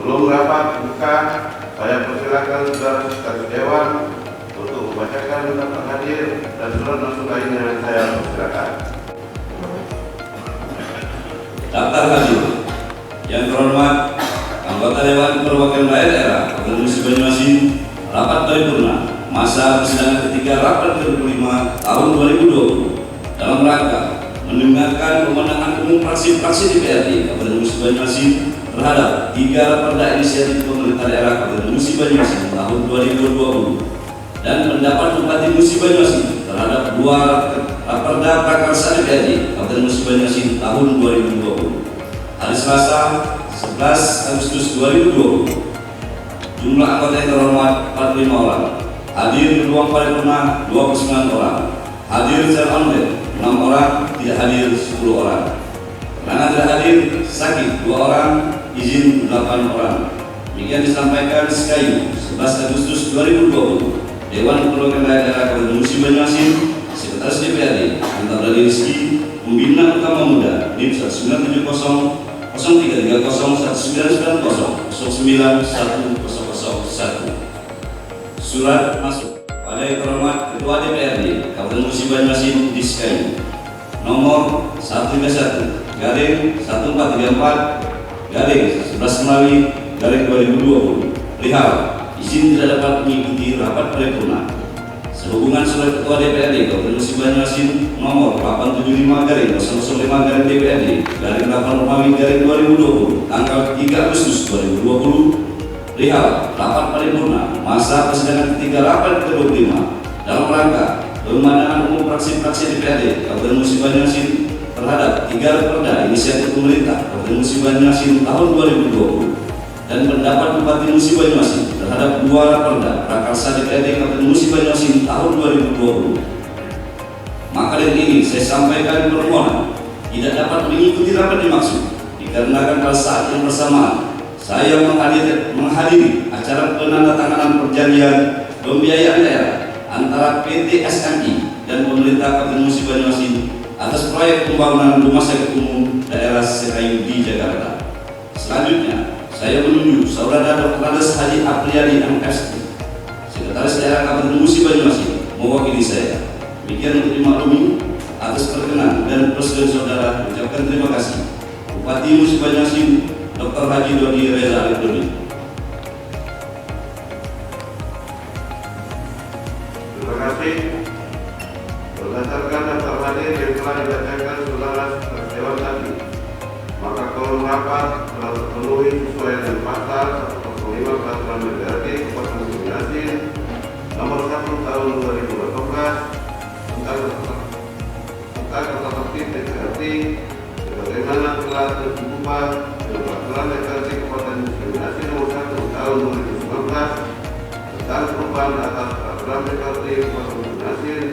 Sebelum rapat buka, saya persilakan saudara sekretaris Dewan untuk membacakan daftar hadir dan surat masuk lainnya. Saya persilakan. Daftar hadir. Yang terhormat anggota Dewan Perwakilan Rakyat Daerah Provinsi Banyuasin, rapat paripurna masa persidangan ketiga rapat ke-25 tahun 2020 dalam rangka mendengarkan pemandangan umum fraksi-fraksi DPRD Kabupaten Musi Banyuasin terhadap 3 raperda inisiatif pemerintah daerah Kabupaten Musi Banyuasin tahun 2020 dan pendapat Bupati Musi Banyuasin terhadap 2 raperda prakarsa DPRD Kabupaten Musi Banyuasin tahun 2020. Hari Selasa 11 Agustus 2020. Jumlah anggota yang terhormat 45 orang. Hadir di ruang paripurna 29 orang. Hadir secara online 6 orang, tidak hadir 10 orang. Karena tidak hadir sakit 2 orang, izin 8 orang. Demikian disampaikan SKY 11 Agustus 2020. Dewan Perwakilan Rakyat Daerah Kabupaten Musi Banyuasin, Sekretaris DPRD Antabradi Rizky, Pembina Utama Muda NIM 1970 0330 1990 091101. Surat masuk pada yang terhormat Ketua DPRD Kabupaten Musi Banyuasin di SKY nomor 131 garing 1434 garing 11 Melawi garing 2020 perihal izin tidak dapat mengikuti rapat paripurna sehubungan surat Ketua DPRD Kabupaten Musi Banyuasin nomor 875 garing 005 garing DPRD garing 8 Melawi garing 2020 tanggal 3 Agustus 2020 perihal rapat paripurna masa persidangan ketiga rapat ke-25 dalam rangka pemandangan umum fraksi-fraksi DPRD Kabupaten Musi Banyuasin terhadap 3 raperda inisiatif pemerintah Kabupaten Musi Banyuasin tahun 2020 dan pendapat Bupati Musi Banyuasin terhadap 2 raperda prakarsa DPRD Kabupaten Musi Banyuasin tahun 2020. Maka dari ini saya sampaikan permohonan tidak dapat mengikuti rapat dimaksud dikarenakan pada saat yang bersamaan saya menghadiri acara penandatanganan perjanjian pembiayaan daerah antara PT SMI dan pemerintah Kabupaten Musi Banyuasin atas proyek pembangunan rumah sakit umum daerah Sekayu di Jakarta. Selanjutnya, saya menunjuk Saudara Dr. Andes Haji Apriyadi MSc, Sekretaris Daerah Kabupaten Musi Banyuasin, mewakili saya. Demikian untuk dimaklumi atas perkenan dan prosedur saudara ucapkan terima kasih. Bupati Musi Banyuasin Dr. Haji Dodi Reza Alidoni. Terima kasih. Berdasarkan daftar hadir yang telah dibacakan saudara sekretaris Dewan tadi, maka quorum rapat telah terpenuhi sesuai dengan pasal 105 Peraturan DPRD Kabupaten Musi Banyuasin nomor 1 tahun 2018 tentang tata tertib DPRD sebagaimana telah diubah dengan Peraturan DPRD Kabupaten Musi Banyuasin nomor 1 tahun 2019 tentang perubahan atas Peraturan DPRD Kabupaten Musi Banyuasin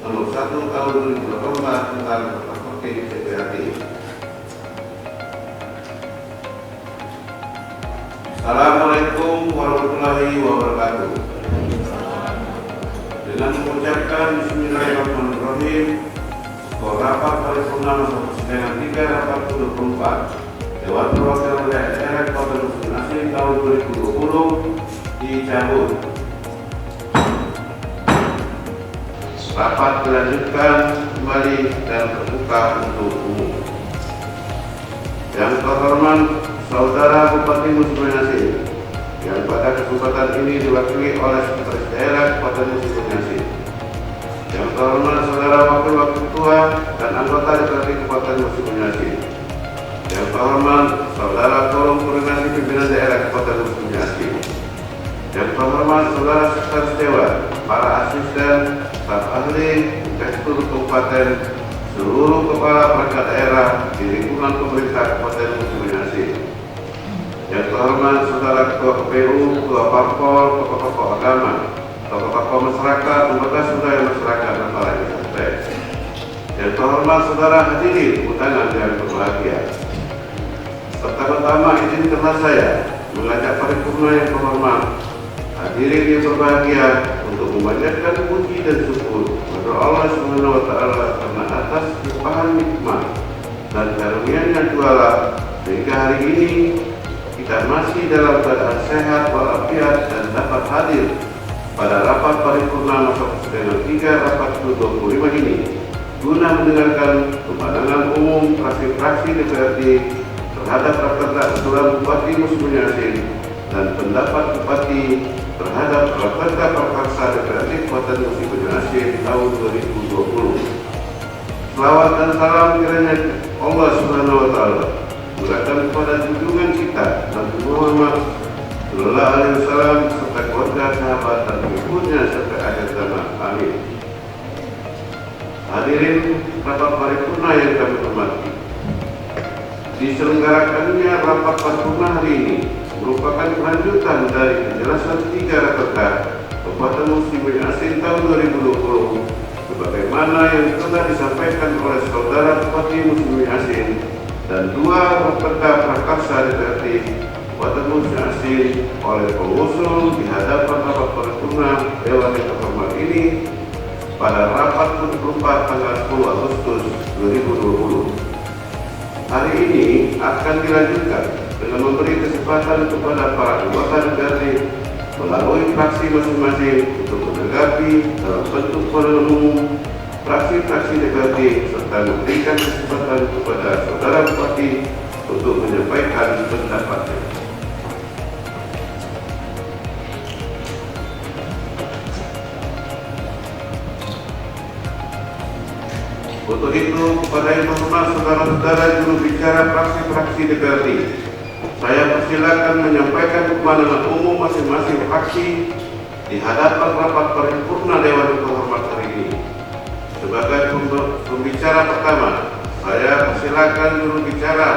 nomor 1 tahun 2018 tentang tata tertib DPRD. Assalamualaikum warahmatullahi wabarakatuh. Dengan mengucapkan Bismillahirrahmanirrahim, rapat paripurna masa persidangan 3 rapat ke-24 Dewan Perwakilan Rakyat Daerah Kabupaten Musi Banyuasin tahun 2020 dicabut. Rapat dilanjutkan kembali dan terbuka untuk umum. Yang terhormat Saudara Bupati Musi Banyuasin yang pada kesempatan ini diwakili oleh Sekretaris Daerah Kabupaten Musi Banyuasin. Yang terhormat Saudara Wakil Ketua dan anggota DPRD Kabupaten Musi Banyuasin. Yang terhormat Saudara Forum Koordinasi Pimpinan Daerah Kabupaten Musi Banyuasin. Yang terhormat Saudara Sekretaris Dewan, para asisten, staf ahli, inspektur kabupaten, seluruh kepala perangkat daerah di lingkungan pemerintah Kabupaten Musi Banyuasin. Yang terhormat Saudara Ketua KPU, Ketua Parpol, tokoh-tokoh agama, tokoh-tokoh masyarakat, lembaga swadaya masyarakat, dan para instansi. Yang terhormat Saudara hadirin undangan yang berbahagia. Serta pertama izinkanlah saya mengajak paripurna yang terhormat, hadirin yang berbahagia untuk memanjatkan puji dan syukur kepada Allah Subhanahu wa Ta'ala karena atas limpahan nikmat dan karunia-Nya Ta'ala sehingga hari ini kita masih dalam keadaan sehat walafiat dan dapat hadir pada rapat paripurna masa persidangan 3 rapat ke-25 ini guna mendengarkan pandangan umum fraksi-fraksi DPRD terhadap raperda usulan Bupati Musi Banyu dan pendapat Bupati terhadap raperda prakarsa DPRD Kabupaten Musi Banyu tahun 2020. Selawat dan salam kiranya Allah Subhanahu wa Ta'ala murahkan kepada junjungan kita Nabi Muhammad Sallallahu Alaihi Wasallam serta keluarga, sahabat dan pengikutnya sampai akhir zaman. Amin. Hadirin rapat paripurna yang kami hormati, diselenggarakannya rapat paripurna hari ini merupakan kelanjutan dari penjelasan 3 raperda Kabupaten Musi Banyu tahun 2020 sebagaimana yang telah disampaikan oleh Saudara Bupati Musi Banyu dan 2 raperda prakarsa DPRD Kabupaten Musi oleh pengusul di hadapan rapat paripurna Dewan yang terhormat ini pada rapat ke-24 tanggal 10 Agustus 2020. Hari ini akan dilanjutkan dengan memberi kesempatan kepada para anggota DPRD melalui fraksi masing-masing untuk menanggapi dalam bentuk pemilihan umum fraksi-fraksi DPRD serta memberikan kesempatan kepada Saudara Bupati untuk menyampaikan pendapatnya. Untuk itu, kepada yang hormat saudara-saudara juru bicara fraksi-fraksi DPRD, saya persilakan menyampaikan pandangan umum masing-masing fraksi di hadapan rapat paripurna Dewan yang terhormat hari ini. Sebagai pembicara pertama, saya persilakan juru bicara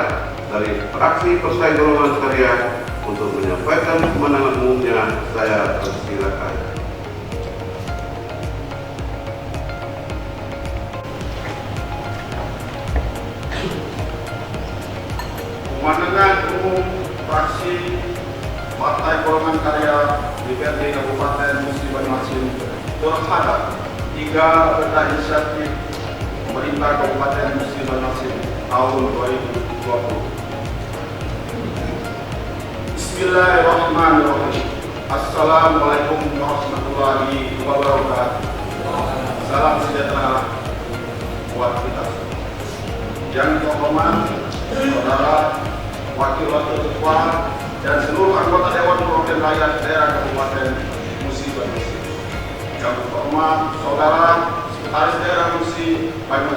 dari fraksi Partai Golongan Karya untuk menyampaikan pandangan umumnya. Saya persilakan. Pandangan umum fraksi Partai Golongan Karya DPRD Kabupaten Musi Banyu terhadap 3 raperda inisiatif pemerintah Kabupaten Musi Banyu tahun 2020. Bismillahirrahmanirrahim. Assalamualaikum warahmatullahi wabarakatuh. Salam sejahtera buat kita semua. Yang terhormat Saudara Wakil-Wakil Ketua dan seluruh anggota Dewan Perwakilan Rakyat Daerah Kabupaten Musi Banyu. Yang terhormat Saudara Sekretaris Daerah Musi Banyu.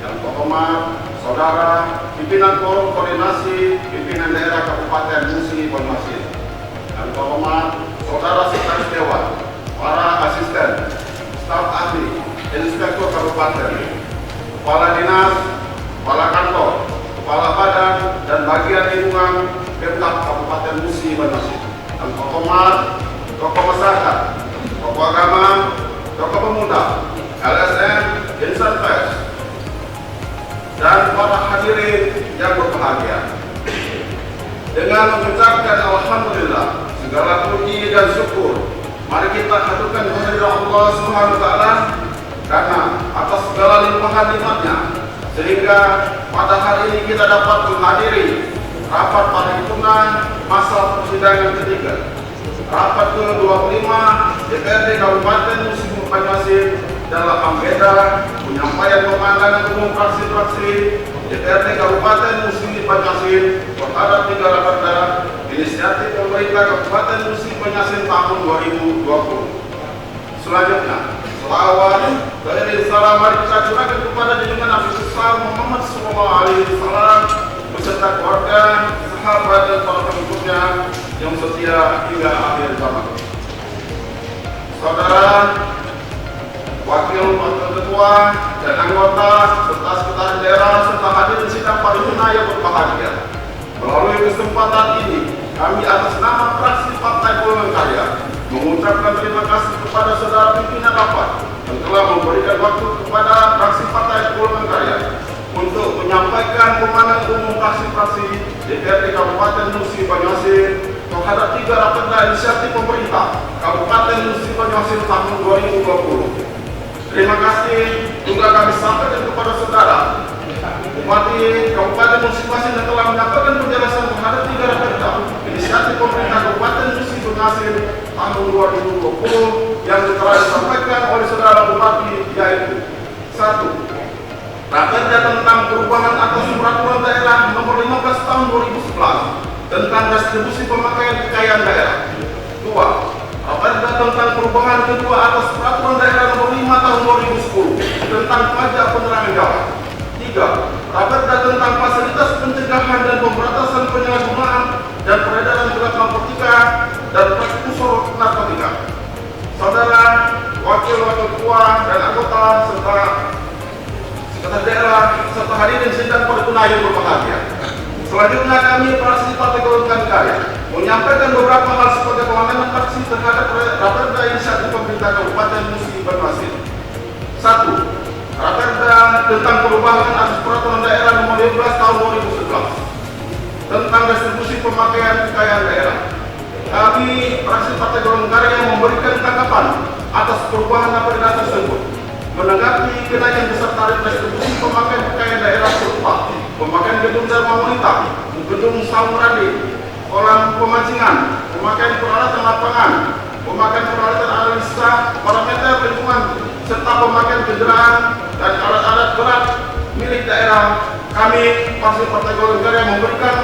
Yang terhormat Saudara Pimpinan Forum Koordinasi Pimpinan Daerah Kabupaten Musi Banyu. Yang terhormat Saudara Sekretaris Dewan, para asisten, staf ahli, inspektur kabupaten, kepala dinas, kepala kantor, kepala badan dan bagian lingkungan Pemkab Kabupaten Musi Banyu. Dan terhormat tokoh masyarakat, tokoh agama, tokoh pemuda, LSM, insan pers, dan para hadirin yang berbahagia. Dengan mengucapkan alhamdulillah, segala puji dan syukur mari kita haturkan kehadirat Allah Subhanahu wa Ta'ala karena atas segala limpahan nikmat-Nya sehingga pada hari ini kita dapat menghadiri rapat paripurna masa persidangan ketiga rapat ke-25 DPRD Kabupaten Musi Banyu dalam agenda penyampaian pandangan umum fraksi-fraksi DPRD Kabupaten Musi Banyu terhadap 3 raperda inisiatif pemerintah Kabupaten Musi Banyu tahun 2020. Selanjutnya, selawat dan salam mari kita curahkan kepada junjungan Nabi besar Muhammad SAW beserta keluarga, sahabat dan para pengikutnya yang setia hingga akhir zaman. Saudara Wakil Ketua dan anggota serta sekretaris daerah serta hadirin sidang paripurna yang berbahagia, melalui kesempatan ini kami atas nama fraksi Partai Golongan Karya mengucapkan terima kasih kepada saudara pimpinan rapat yang telah memberikan waktu kepada fraksi Partai Golongan Karya untuk menyampaikan pandangan umum fraksi-fraksi DPRD Kabupaten Musi Banyu terhadap 3 raperda inisiatif pemerintah Kabupaten Musi Banyu tahun 2020. Terima kasih juga kami sampaikan kepada saudara Bupati Kabupaten Musi Banyu yang telah menyampaikan penjelasan terhadap 3 raperda inisiatif pemerintah Kabupaten Musi Banyu tahun 2020 yang telah disampaikan oleh saudara Bupati, yaitu 1. Raperda tentang perubahan atas peraturan daerah nomor 15 tahun 2011 tentang distribusi pemakaian kekayaan daerah. 2. Raperda tentang perubahan kedua atas peraturan daerah nomor 5 tahun 2010 tentang pajak penerangan jalan. 3. Raperda tentang fasilitas pencegahan dan pemberantasan penyalahgunaan dan peredaran gelap narkotika dan prekursor narkotika. Saudara, wakil-wakil ketua dan anggota serta sekretaris daerah serta hadirin sidang paripurna yang berbahagia. Selanjutnya kami fraksi Partai Golongan Karya menyampaikan beberapa hal sebagai pengamatan fraksi terhadap raperda inisiatif pemerintah Kabupaten Musi Banyu. 1. Raperda tentang perubahan atas peraturan daerah nomor 15 tahun 2011 tentang distribusi pemakaian kekayaan daerah. Kami fraksi Partai Golongan Karya memberikan tanggapan atas perubahan raperda tersebut. Menanggapi kenaikan besar tarif distribusi pemakaian kekayaan daerah berupa pemakaian gedung Dharma Wanita, gedung saung radi, kolam pemancingan, pemakaian peralatan lapangan, pemakaian peralatan analisa parameter lingkungan, serta pemakaian kendaraan dan alat-alat berat milik daerah. Kami fraksi Partai Golongan Karya memberikan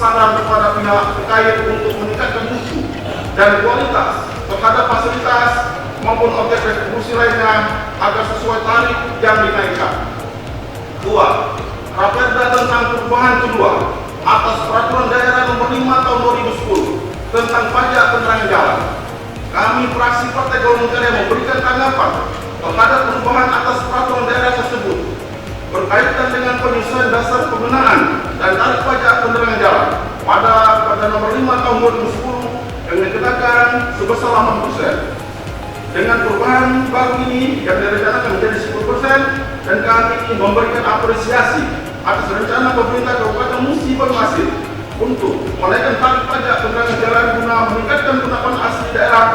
saran kepada pihak terkait untuk meningkatkan mutu dan kualitas terhadap fasilitas maupun objek distribusi lainnya agar sesuai tarif yang dinaikkan. 2. Raperda tentang perubahan kedua atas peraturan daerah nomor 5 tahun 2010 tentang pajak penerangan jalan. Kami fraksi Partai Golongan Karya memberikan tanggapan terhadap perubahan atas peraturan daerah tersebut berkaitan dengan penyesuaian dasar penggunaan dan tarif pajak penerangan jalan pada nomor 5 tahun 2010 yang dikenakan sebesar 8%. Dengan perubahan baru ini yang direncanakan menjadi 10%, dan kami memberikan apresiasi atas rencana pemerintah Kabupaten Musi Banyu untuk menaikkan tarif pajak penerangan jalan guna meningkatkan pendapatan asli daerah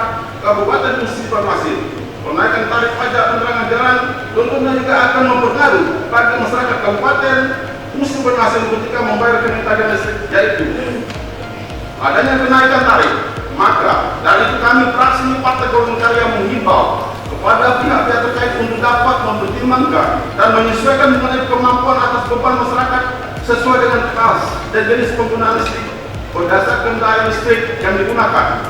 Kabupaten Musi Banyu. Kenaikan tarif pajak penerangan jalan tentunya juga akan mempengaruhi bagi masyarakat Kabupaten Musi Banyu ketika membayar kenaikan listrik, yaitu adanya kenaikan tarif. Maka dari itu kami fraksi Partai Golongan Karya menghimbau kepada pihak-pihak terkait untuk dapat mempertimbangkan dan menyesuaikan mengenai kemampuan atas beban masyarakat sesuai dengan kelas dan jenis penggunaan listrik berdasarkan daya listrik yang digunakan.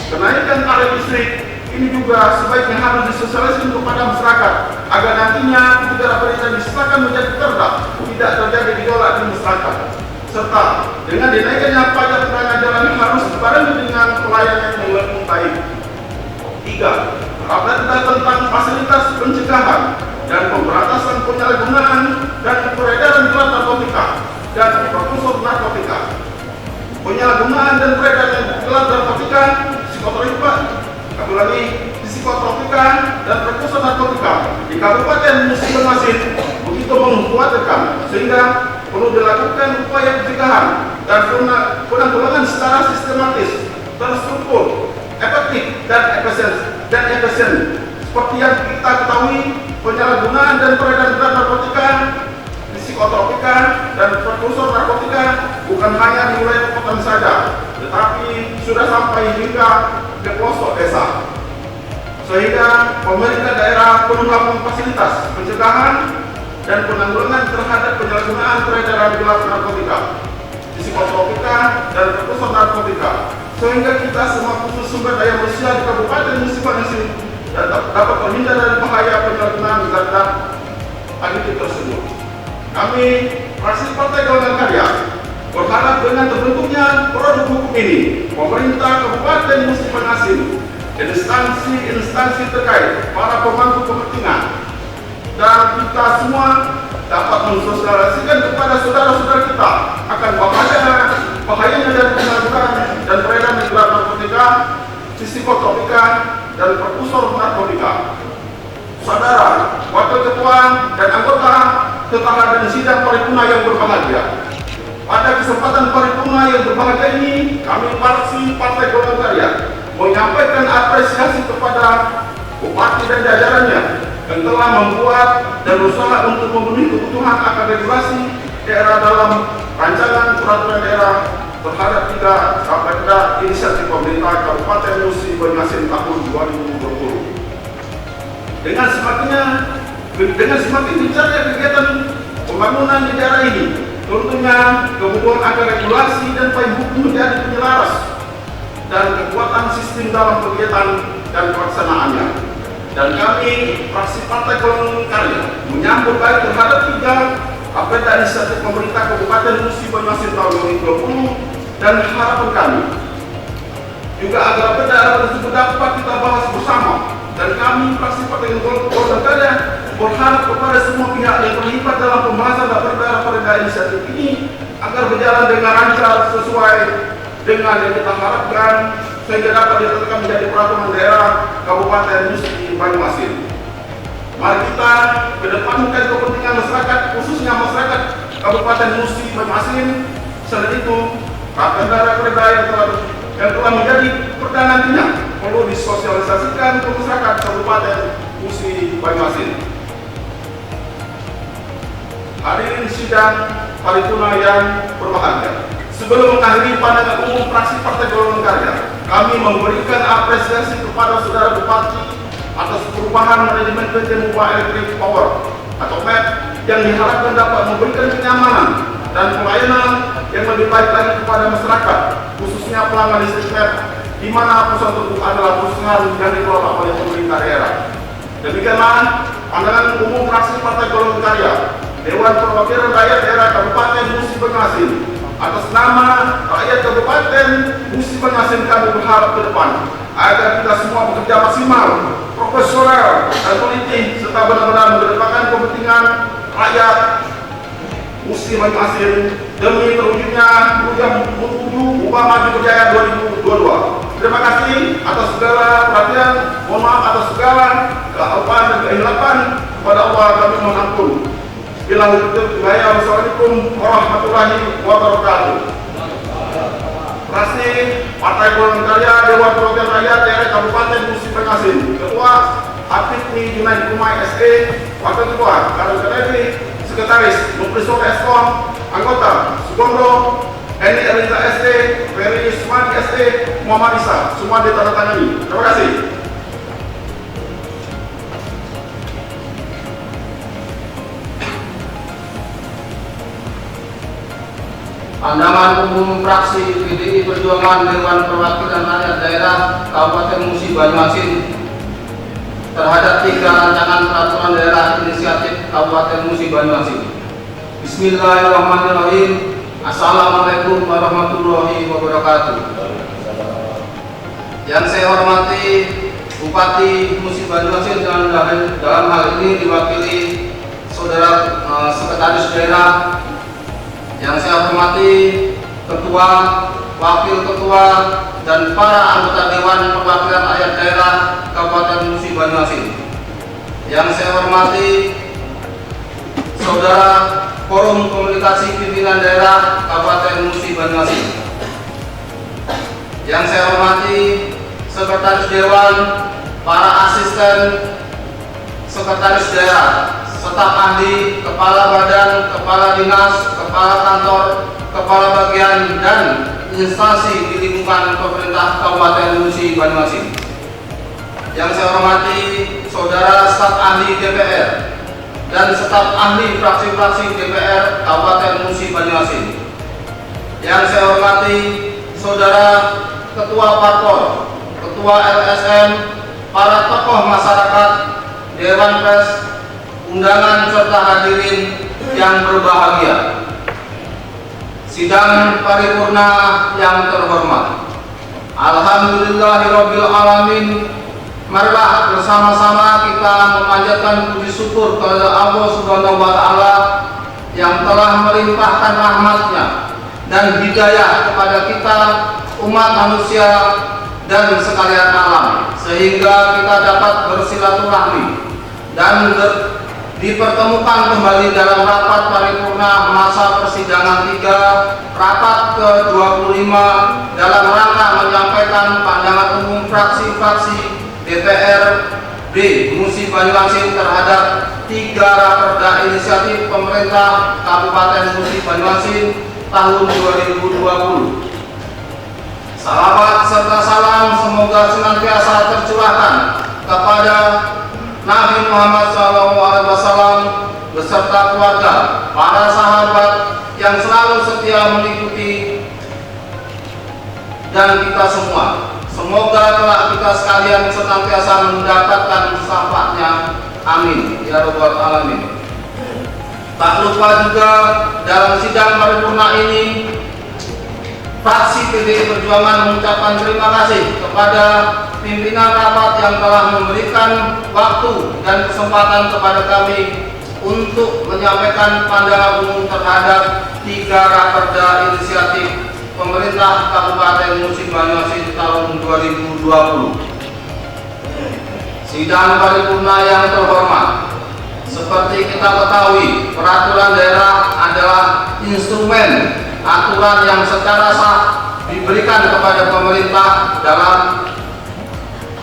Kenaikan tarif listrik ini juga sebaiknya harus disosialisasikan kepada masyarakat agar nantinya ketika raperda disahkan menjadi perda tidak terjadi gejolak di masyarakat. Serta dengan dinaikannya pajak penerangan jalan harus dibarengi dengan pelayanan yang lebih baik. 3. Raperda tentang fasilitas pencegahan dan pemberantasan penyalahgunaan dan peredaran gelap narkotika dan prekursor narkotika. Penyalahgunaan dan peredaran gelap narkotika, psikotropika dan prekursor narkotika di Kabupaten Musi Banyu begitu mengkhawatirkan sehingga perlu dilakukan upaya pencegahan dan penanggulangan secara sistematis, terstruktur, efektif dan efisien. Seperti yang kita ketahui, penyalahgunaan dan peredaran gelap narkotika, psikotropika dan prekursor narkotika bukan hanya di wilayah kota saja, tetapi sudah sampai hingga ke pelosok desa. Sehingga pemerintah daerah perlu melakukan fasilitas pencegahan dan penanggulangan terhadap penyalahgunaan peredaran gelap narkotika, psikotropika dan prekursor narkotika, sehingga kita semua khusus sumber daya manusia di Kabupaten Musi Banyu dapat terhindar dari bahaya penyalahgunaan zat aditif tersebut. Kami fraksi Partai Golongan Karya berharap dengan terbentuknya produk hukum ini, pemerintah Kabupaten Musi Banyu, instansi terkait, para pemangku kepentingan, dan kita semua dapat mensosialisasikan kepada saudara-saudara kita akan bahayanya dari penyalahgunaan dan peredaran gelap narkotika, psikotropika dan prekursor narkotika. Saudara, wakil ketua dan anggota tetangga dan sidang paripurna yang berbahagia. Pada kesempatan paripurna yang berbahagia ini, kami fraksi Partai Golongan Karya menyampaikan apresiasi kepada Bupati dan jajarannya yang telah membuat dan berusaha untuk memenuhi kebutuhan akan regulasi daerah dalam rancangan peraturan daerah terhadap 3 Perda Inisiatif Pemerintah Kabupaten Musi Banyuasin tahun 2020. Dengan semakin gencarnya kegiatan pembangunan di daerah ini, tentunya kebutuhan akan regulasi dan payung hukum menjadi penyelaras dan kekuatan sistem dalam kegiatan dan pelaksanaannya. Dan kami, fraksi Partai Golongan Karya, menyambut baik terhadap 3 Perda Inisiatif Pemerintah Kabupaten Musi Banyuasin tahun 2020 dan harapan kami juga agar perda tersebut dapat kita bahas bersama. Dan kami, fraksi Partai Golongan Karya, berharap kepada semua pihak yang terlibat dalam pembahasan perda inisiatif ini agar berjalan dengan lancar sesuai dengan yang kita harapkan sehingga dapat ditetapkan menjadi peraturan daerah Kabupaten Musi Banyuasin. Mari kita kedepankan kepentingan masyarakat, khususnya masyarakat Kabupaten Musi Banyuasin. Selain itu, perda yang telah menjadi perda nantinya perlu disosialisasikan ke masyarakat Kabupaten Musi Banyuasin. Hadirin sidang paripurna yang berbahagia, sebelum mengakhiri pandangan umum fraksi Partai Golongan Karya, kami memberikan apresiasi kepada Saudara Bupati atas perubahan manajemen PT Mubah Electric Power atau MEP yang diharapkan dapat memberikan kenyamanan dan pelayanan yang lebih baik lagi kepada masyarakat, khususnya pelanggan listrik MEP, di mana pusat tersebut adalah perusahaan yang dikelola oleh pemerintah daerah. Demikianlah pandangan umum fraksi Partai Golongan Karya, Dewan Perwakilan Rakyat Daerah Kabupaten Musi Banyuasin. Atas nama rakyat Kabupaten Musi Banyuasin, kami berharap ke depan agar kita semua bekerja maksimal, profesional, dan politik, serta benar-benar mengedepankan kepentingan rakyat Musi Banyuasin demi terwujudnya menuju Ubah Maju Berjaya 2022. Terima kasih atas segala perhatian, mohon maaf atas segala kealpaan dan kehilapan. Kepada Allah kami mohon ampun. Assalamualaikum warahmatullahi wabarakatuh. Fraksi Partai Golongan Karya, Dewan Perwakilan Rakyat Daerah Kabupaten Musi Banyuasin, Ketua Atifni Junaid Kumai SE, Wakil Ketua Karun Kalevi, Sekretaris Nuprisok Eskom, Anggota Sugondo, Eni Eliza SE, Ferry Sumadi SE, Muhammad Isa, semua ditandatangani. Terima kasih. Pandangan umum fraksi PDI Perjuangan Dewan Perwakilan Rakyat Daerah Kabupaten Musi Banyuasin terhadap 3 rancangan peraturan daerah inisiatif Kabupaten Musi Banyuasin. Bismillahirrahmanirrahim. Assalamualaikum warahmatullahi wabarakatuh. Yang saya hormati Bupati Musi Banyuasin dalam hal ini diwakili Saudara Sekretaris Daerah. Yang saya hormati Ketua, Wakil Ketua, dan para anggota Dewan Perwakilan Rakyat Daerah Kabupaten Musi Banyuasin. Yang saya hormati Saudara Forum Komunikasi Pimpinan Daerah Kabupaten Musi Banyuasin. Yang saya hormati Sekretaris Dewan, para asisten Sekretaris Daerah, staf ahli, kepala badan, kepala dinas, kepala kantor, kepala bagian, dan instansi di lingkungan pemerintah Kabupaten Musi Banyuasin. Yang saya hormati saudara staf ahli DPR dan staf ahli fraksi-fraksi DPR Kabupaten Musi Banyuasin. Yang saya hormati saudara ketua parpol, ketua LSM, para tokoh masyarakat, dewan pers, undangan serta hadirin yang berbahagia. Sidang paripurna yang terhormat, alhamdulillahirabbil alamin. Marilah bersama-sama kita memanjatkan puji syukur kepada Allah Subhanahu wa taala yang telah melimpahkan rahmat-Nya dan hidayah kepada kita umat manusia dan sekalian alam, sehingga kita dapat bersilaturahmi dan dipertemukan kembali dalam rapat paripurna masa persidangan 3 rapat ke-25 dalam rangka menyampaikan pandangan umum fraksi-fraksi DPR B. Musi Banyuasin terhadap 3 raperda inisiatif pemerintah Kabupaten Musi Banyuasin tahun 2020. Salawat serta salam semoga senantiasa tercurahkan kepada Nabi Muhammad SAW beserta keluarga, para sahabat yang selalu setia mengikuti, dan kita semua. Semoga kelak kita sekalian senantiasa mendapatkan syafaatnya. Amin ya rabbal alamin. Tak lupa juga dalam sidang paripurna ini, fraksi PDI Perjuangan mengucapkan terima kasih kepada pimpinan rapat yang telah memberikan waktu dan kesempatan kepada kami untuk menyampaikan pandangan umum terhadap 3 raperda inisiatif pemerintah Kabupaten Musi Banyuasin tahun 2020. Sidang paripurna yang terhormat, seperti kita ketahui, peraturan daerah adalah instrumen aturan yang secara sah diberikan kepada pemerintah dalam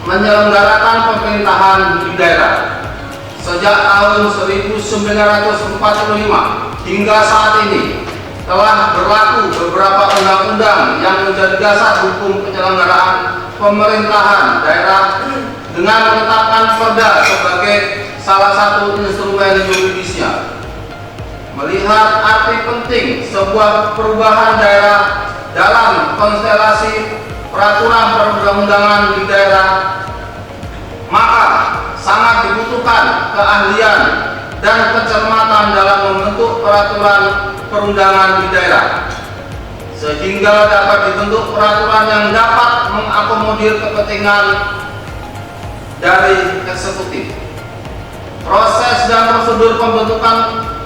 menyelenggarakan pemerintahan di daerah. Sejak tahun 1945 hingga saat ini telah berlaku beberapa undang-undang yang menjadi dasar hukum penyelenggaraan pemerintahan daerah dengan menetapkan perda sebagai salah satu instrumen yuridisnya. Melihat arti penting sebuah perubahan daerah dalam konstelasi peraturan perundang-undangan di daerah, maka sangat dibutuhkan keahlian dan kecermatan dalam membentuk peraturan perundangan di daerah, sehingga dapat dibentuk peraturan yang dapat mengakomodir kepentingan dari eksekutif. Proses dan prosedur pembentukan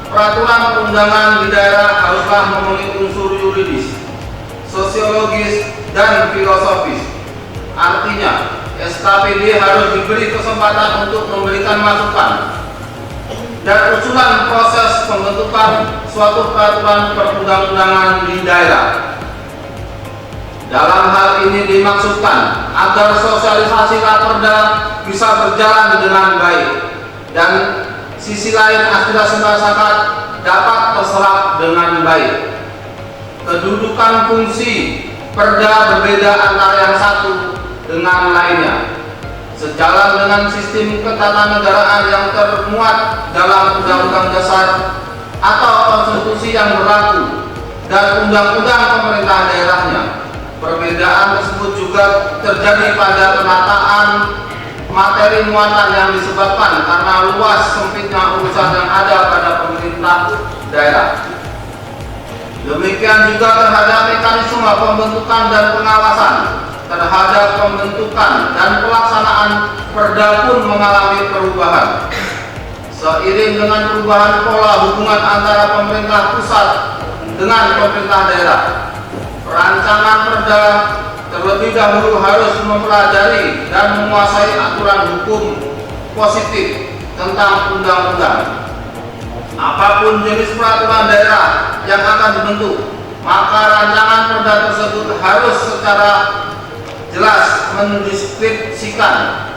peraturan perundangan di daerah haruslah memenuhi unsur yuridis, sosiologis, dan filosofis. Artinya, SKPD harus diberi kesempatan untuk memberikan masukan dan usulan proses pembentukan suatu peraturan perundang-undangan di daerah. Dalam hal ini dimaksudkan agar sosialisasi raperda bisa berjalan dengan baik dan sisi lain aspirasi masyarakat dapat terserap dengan baik. Kedudukan fungsi perda berbeda antara yang satu dengan lainnya, sejalan dengan sistem ketatanegaraan yang termuat dalam Undang-Undang Dasar atau konstitusi yang berlaku dan undang-undang pemerintah daerahnya. Perbedaan tersebut juga terjadi pada penataan materi muatan yang disebabkan karena luas sempitnya urusan yang ada pada pemerintah daerah. Demikian juga terhadap mekanisme pembentukan dan pengawasan terhadap pembentukan dan pelaksanaan perda pun mengalami perubahan. Seiring dengan perubahan pola hubungan antara pemerintah pusat dengan pemerintah daerah, perancangan perda terlebih dahulu harus mempelajari dan menguasai aturan hukum positif tentang undang-undang. Apapun jenis peraturan daerah yang akan dibentuk, maka rancangan perda tersebut harus secara jelas mendeskripsikan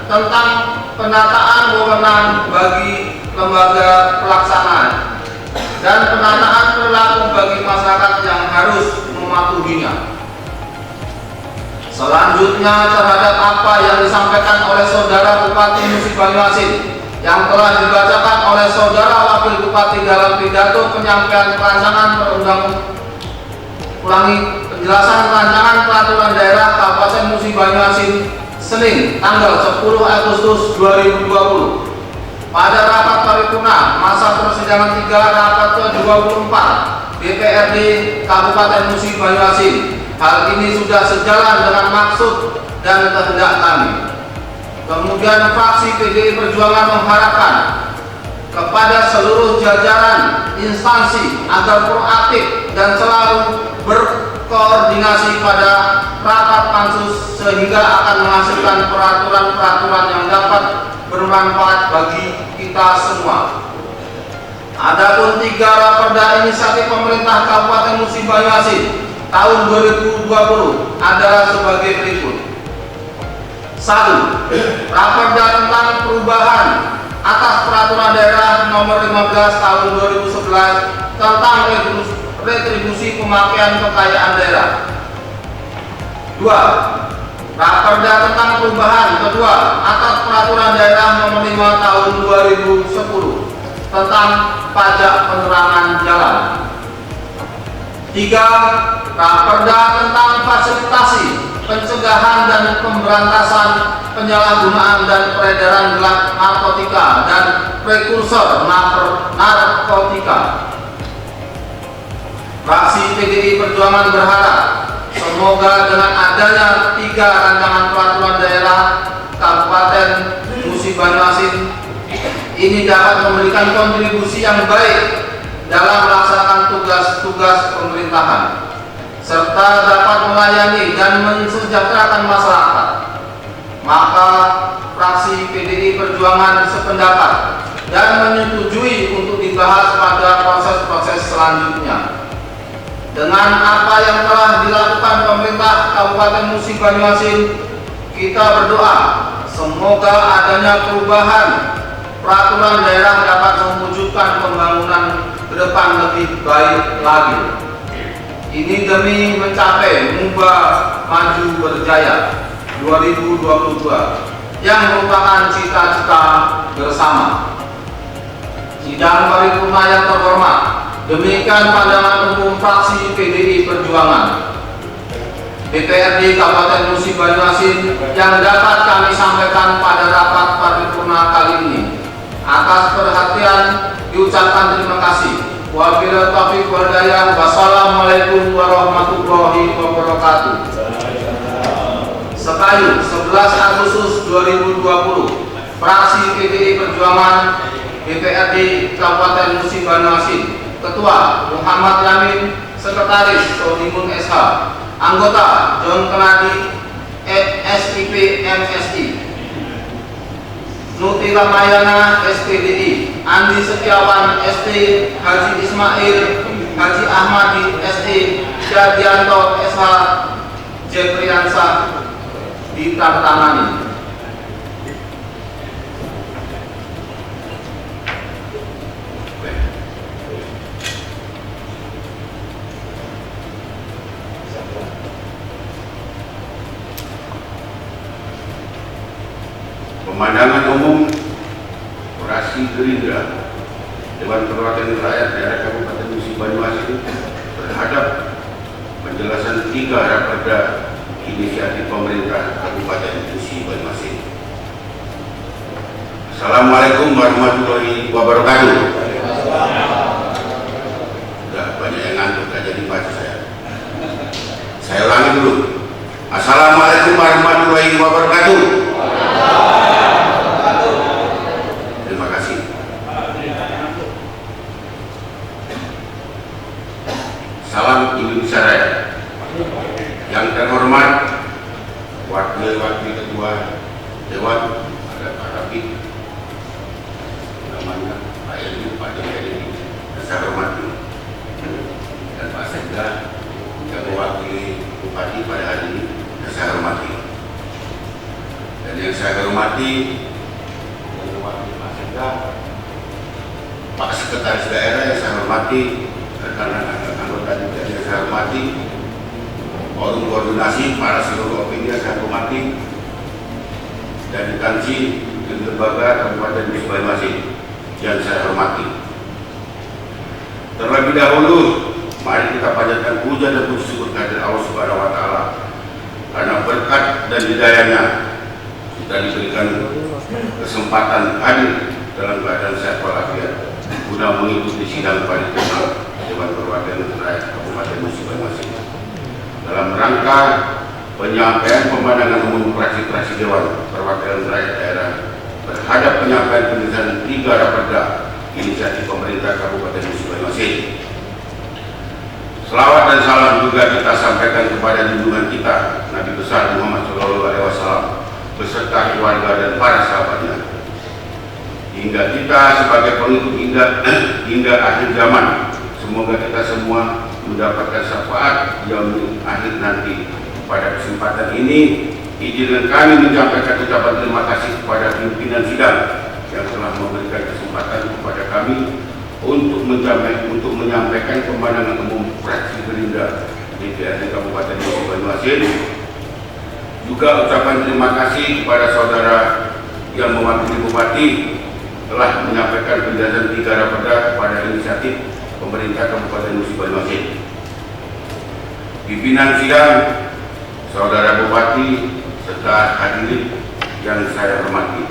tentang penataan wewenang bagi lembaga pelaksanaan dan penataan perilaku bagi masyarakat yang harus mematuhinya. Selanjutnya terhadap apa yang disampaikan oleh Saudara Bupati Musi Banyuasin yang telah dibacakan oleh Saudara Wakil Bupati dalam pidato penyampaian penjelasan rancangan peraturan daerah Kabupaten Musi Banyuasin Senin tanggal 10 Agustus 2020 pada rapat paripurna masa persidangan 3 rapat ke-24 DPRD Kabupaten Musi Banyuasin. Hal ini sudah sejalan dengan maksud dan kehendak kami. Kemudian fraksi PDI Perjuangan mengharapkan kepada seluruh jajaran instansi agar proaktif dan selalu berkoordinasi pada rapat pansus sehingga akan menghasilkan peraturan-peraturan yang dapat bermanfaat bagi kita semua. Adapun 3 raperda inisiatif pemerintah Kabupaten Musi Banyuasin tahun 2020 adalah sebagai berikut. 1. Raperda tentang perubahan atas peraturan daerah nomor 15 tahun 2011 tentang retribusi pemakaian kekayaan daerah. 2. Raperda tentang perubahan kedua atas peraturan daerah nomor 5 tahun 2010 tentang pajak penerangan jalan. 3. Raperda tentang fasilitasi, pencegahan dan pemberantasan penyalahgunaan dan peredaran gelap narkotika dan prekursor narkotika. Fraksi PDI Perjuangan berharap semoga dengan adanya 3 rancangan peraturan daerah Kabupaten Musi Banyuasin ini dapat memberikan kontribusi yang baik dalam melaksanakan tugas-tugas pemerintahan serta dapat melayani dan mensejahterakan masyarakat. Maka fraksi PDI Perjuangan sependapat dan menyetujui untuk dibahas pada proses-proses selanjutnya. Dengan apa yang telah dilakukan pemerintah Kabupaten Musi Banyuasin, kita berdoa semoga adanya perubahan peraturan daerah dapat mewujudkan pembangunan ke depan lebih baik lagi. Ini demi mencapai Mubah Maju Berjaya 2022 yang merupakan cita-cita bersama. Sidang paripurna yang terhormat, demikian pandangan umum fraksi PDI Perjuangan DPRD Kabupaten Musi Banyuasin yang dapat kami sampaikan pada rapat paripurna kali ini. Atas perhatian diucapkan terima kasih. Wabillahi taufiq wal hidayah. Wassalamualaikum warahmatullahi wabarakatuh. Sekayu 11 Agustus 2020, fraksi PDI Perjuangan DPRD Kabupaten Musi Banyuasin, Ketua Muhammad Yamin, Sekretaris Sodimun SH, Anggota John Kenadi SIP MSI, Nuti Ramayana SPDI, Andi Setiawan ST, Haji Ismail Haji Ahmadi ST, Jadianto SH, Jefriansa ditandatangani. Pemandangan umum fraksi Gerindra Dewan Perwakilan Rakyat Daerah Kabupaten Musi Banyuasin terhadap penjelasan 3 raperda inisiatif pemerintah Kabupaten Musi Banyuasin. Assalamualaikum warahmatullahi wabarakatuh. Sudah banyak yang ngantuk, gak jadi baca saya ulangi dulu. Assalamualaikum warahmatullahi wabarakatuh. Terima kasih. Salam Indonesia Raya. Yang terhormat Wakil Ketua Dewan, ada Pak Rafi, namanya Pak Eli, Pak Eli, saya hormati, dan Pak Sekda yang mewakili Bupati pada hari ini, saya hormati. Dan yang saya hormati yang mewakili Pak Sekda, Pak Sekretaris Daerah yang saya hormati, rekan-rekan anggota DPR yang saya hormati, forum koordinasi para seluruh opini yang saya hormati, dan instansi di lembaga Kabupaten Musi Banyuasin yang saya hormati. Terlebih dahulu, mari kita panjatkan puja dan puji syukur kehadirat Allah Subhanahu wa Ta'ala karena berkat dan hidayahnya kita diberikan kesempatan hadir dalam keadaan sehat walafiat guna mengikuti sidang paripurna Dewan Perwakilan Rakyat Kabupaten Musi Banyuasin dalam rangka penyampaian pemandangan umum fraksi-fraksi Dewan Perwakilan Rakyat Daerah terhadap penyampaian penjelasan 3 raperda inisiatif pemerintah Kabupaten Musi Banyuasin. Selawat dan salam juga kita sampaikan kepada junjungan kita Nabi besar Muhammad SAW beserta keluarga dan para sahabatnya, hingga kita sebagai pengikut hingga akhir zaman. Semoga kita semua mendapatkan syafaat yang akhir nanti. Pada kesempatan ini izinkan kami menyampaikan ucapan terima kasih kepada pimpinan sidang yang telah memberikan kesempatan kepada kami untuk menyampaikan pandangan umum fraksi Gerindra DPRD Kabupaten Musi Banyuasin. Juga ucapan terima kasih kepada saudara yang mewakili Bupati telah menyampaikan penjelasan 3 raperda kepada inisiatif pemerintah Kabupaten Musi Banyuasin. Pimpinan sidang, saudara Bupati serta hadirin yang saya hormati,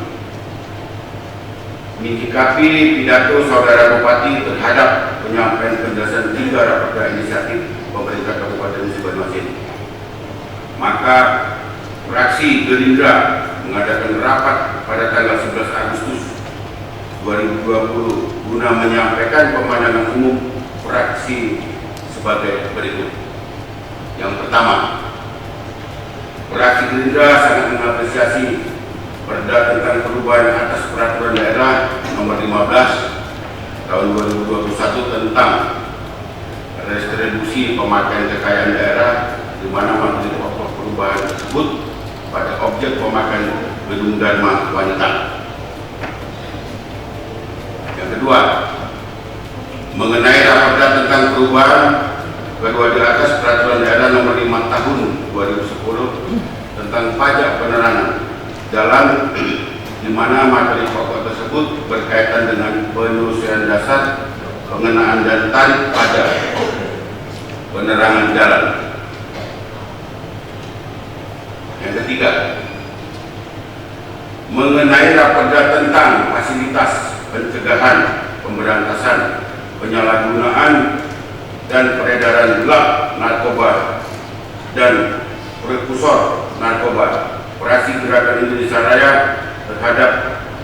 menyikapi pidato saudara Bupati terhadap penyampaian penjelasan 3 raperda inisiatif pemerintah Kabupaten Musi Banyuasin, maka fraksi Gerindra mengadakan rapat pada tanggal 11 Agustus 2020 guna menyampaikan pandangan umum fraksi sebagai berikut. Yang pertama, fraksi Gerindra sangat mengapresiasi Perda tentang perubahan atas Peraturan Daerah Nomor 15 Tahun 2021 tentang restribusi pemakaian kekayaan daerah, di mana materi pokok perubahan tersebut pada objek pemakaian gedung Dharma wanita. Yang kedua, mengenai raperda tentang perubahan kedua di atas Peraturan Daerah Nomor 5 Tahun 2010 tentang pajak penerangan jalan, di mana materi pokok tersebut berkaitan dengan penyelesaian dasar pengenaan dan tarif pajak penerangan jalan. Yang ketiga, mengenai raperda tentang fasilitas pencegahan, pemberantasan, penyalahgunaan dan peredaran gelap narkoba dan prekursor narkoba, operasi Gerakan Indonesia Raya terhadap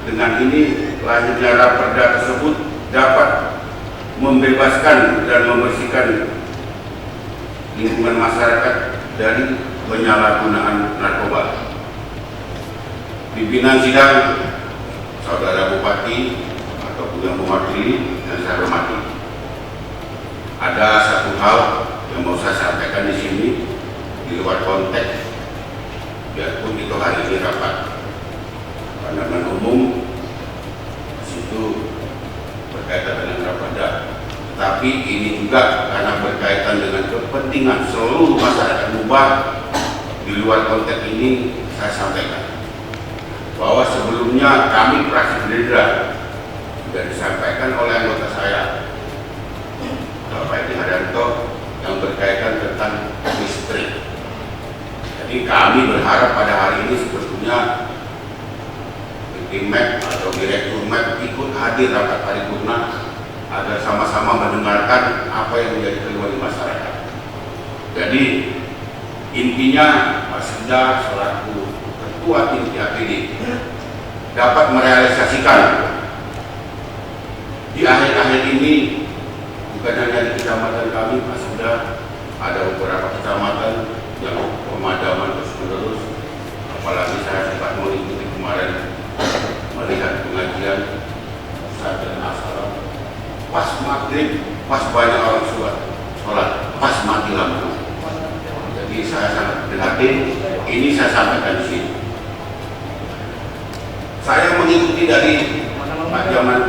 dengan ini lahirnya raperda tersebut dapat membebaskan dan membersihkan lingkungan masyarakat dari penyalahgunaan narkoba. Pimpinan sidang, saudara Bupati ataupun yang mewakili yang saya hormati, ada satu hal yang mau saya sampaikan di sini di luar konteks, biarpun itu hari ini rapat pandangan umum, di situ berkaitan dengan raperda, tapi ini juga karena berkaitan dengan kepentingan seluruh masyarakat Mubah. Di luar konteks ini saya sampaikan bahwa sebelumnya kami fraksi Gerindra sudah disampaikan oleh anggota saya, Bapak Edi Haryanto, yang berkaitan tentang listrik. Jadi kami berharap pada hari ini sebetulnya tim MEP atau Direktur MEP ikut hadir rapat paripurna agar sama-sama mendengarkan apa yang menjadi keluhan di masyarakat. Jadi intinya Pak Sekda selaku Ketua Tim TAPD dapat merealisasikan di akhir-akhir ini, bukan hanya di kecamatan kami, Pak Sekda, ada beberapa kecamatan yang pemadaman terus-menerus. Apalagi saya sempat mengikuti kemarin melihat pengajian Ustaz dan Assalam, pas maghrib, pas banyak orang sholat, pas mati lampu. Jadi saya sangat prihatin. Ini saya sampaikan di sini. Saya mengikuti dari Pak Jaman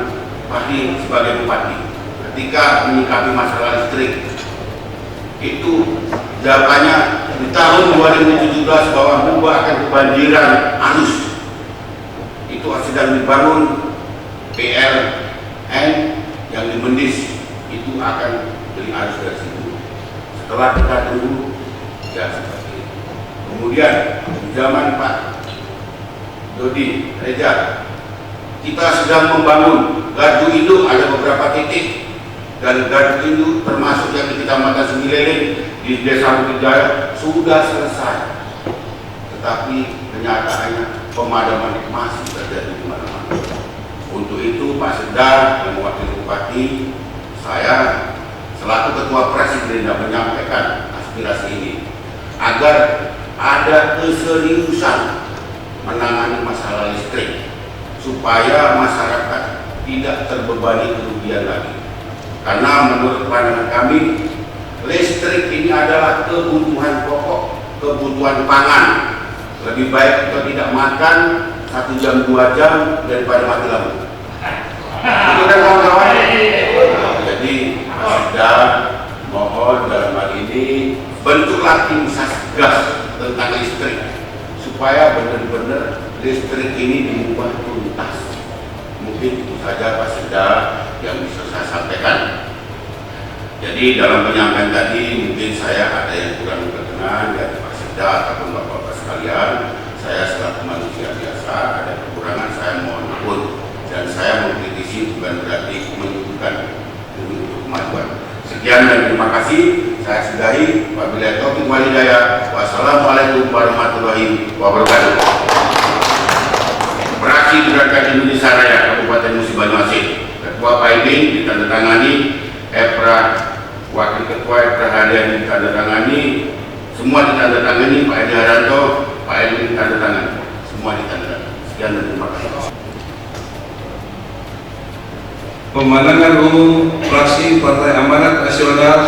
Fahri sebagai bupati ketika menyikapi masalah listrik. Itu jawabannya di tahun 2017 bahwa Mubah akan kebanjiran arus. Itu sedang dibangun PLN yang di Mendis, itu akan beli arus dari situ. Setelah kita tunggu, ya seperti itu. Kemudian di zaman Pak Dodi Reja, kita sedang membangun gardu induk, ada beberapa titik, dan gardu induk termasuk yang di Kecamatan Semileleng di Desa Bukit Jaya sudah selesai. Tetapi kenyataannya pemadaman masih terjadi di mana-mana. Untuk itu Pak Sekda yang mewakili Bupati, saya selaku Ketua Fraksi Gerindra menyampaikan aspirasi ini agar ada keseriusan menangani masalah listrik supaya masyarakat tidak terbebani kerugian lagi. Karena menurut pandangan kami, listrik ini adalah kebutuhan pokok, kebutuhan pangan Lebih baik kita tidak makan 1 jam 2 jam daripada mati lampu. Itu kan kawan-kawan. Jadi sudah mohon dalam hal ini bentuklah tim satgas tentang listrik supaya benar-benar listrik ini diubah tuntas. Mungkin itu saja Pak Sekda yang bisa saya sampaikan. Jadi dalam penyampaian tadi mungkin saya ada yang kurang berkenan dari Pak Sekda ataupun Bapak-Bapak sekalian. Saya selaku manusia biasa ada kekurangan, saya mohon ampun. Dan saya mengkritisi bukan berarti menunjukkan untuk kemajuan. Sekian dan terima kasih. Saya sudahi. Wabillahi taufiq wal hidayah. Wassalamualaikum warahmatullahi wabarakatuh. Fraksi Gerakan Indonesia Raya Kabupaten Musi Banyuasin, Ketua Paimin ditandatangani, Wakil Ketua EPRA harian ditandatangani, semua ditandatangani, Pak Edi Haryanto, Pak Edwin ditandatangani, semua ditandatangani. Sekian dan terima kasih. Pemenangan umum fraksi Partai Amanat Nasional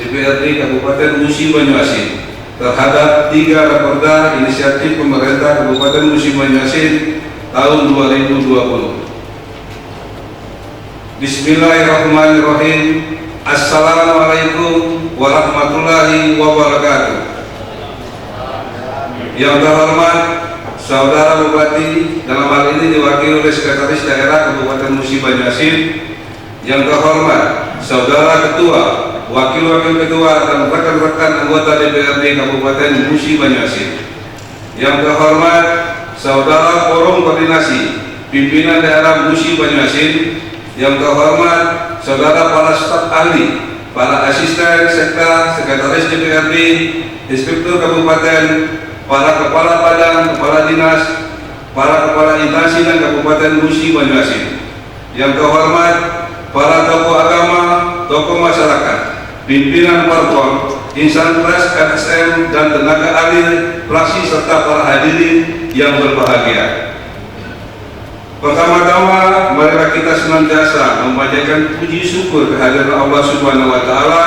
DPRD Kabupaten Musi Banyuasin terhadap 3 raperda inisiatif pemerintah Kabupaten Musi Banyuasin tahun 2020. Bismillahirrahmanirrahim. Assalamualaikum warahmatullahi wabarakatuh. Yang terhormat Saudara Bupati, dalam hal ini diwakili oleh Sekretaris Daerah Kabupaten Musi Banyuasin. Yang terhormat Saudara Ketua, Wakil-Wakil Ketua dan rekan-rekan anggota DPRD Kabupaten Musi Banyuasin. Yang terhormat Saudara Forum Koordinasi Pimpinan Daerah Musi Banyuasin. Yang terhormat Saudara para staf ahli, para asisten sekda, sekretaris DPRD, inspektur kabupaten, para kepala badan, kepala dinas, para kepala instansi dan Kabupaten Musi Banyuasin. Yang terhormat para tokoh agama, tokoh masyarakat, pimpinan parpol, insan pers, LSM dan tenaga ahli fraksi serta para hadirin yang berbahagia. Pertama-tama, marilah kita senantiasa memanjatkan puji syukur kehadiran Allah Subhanahu wa Ta'ala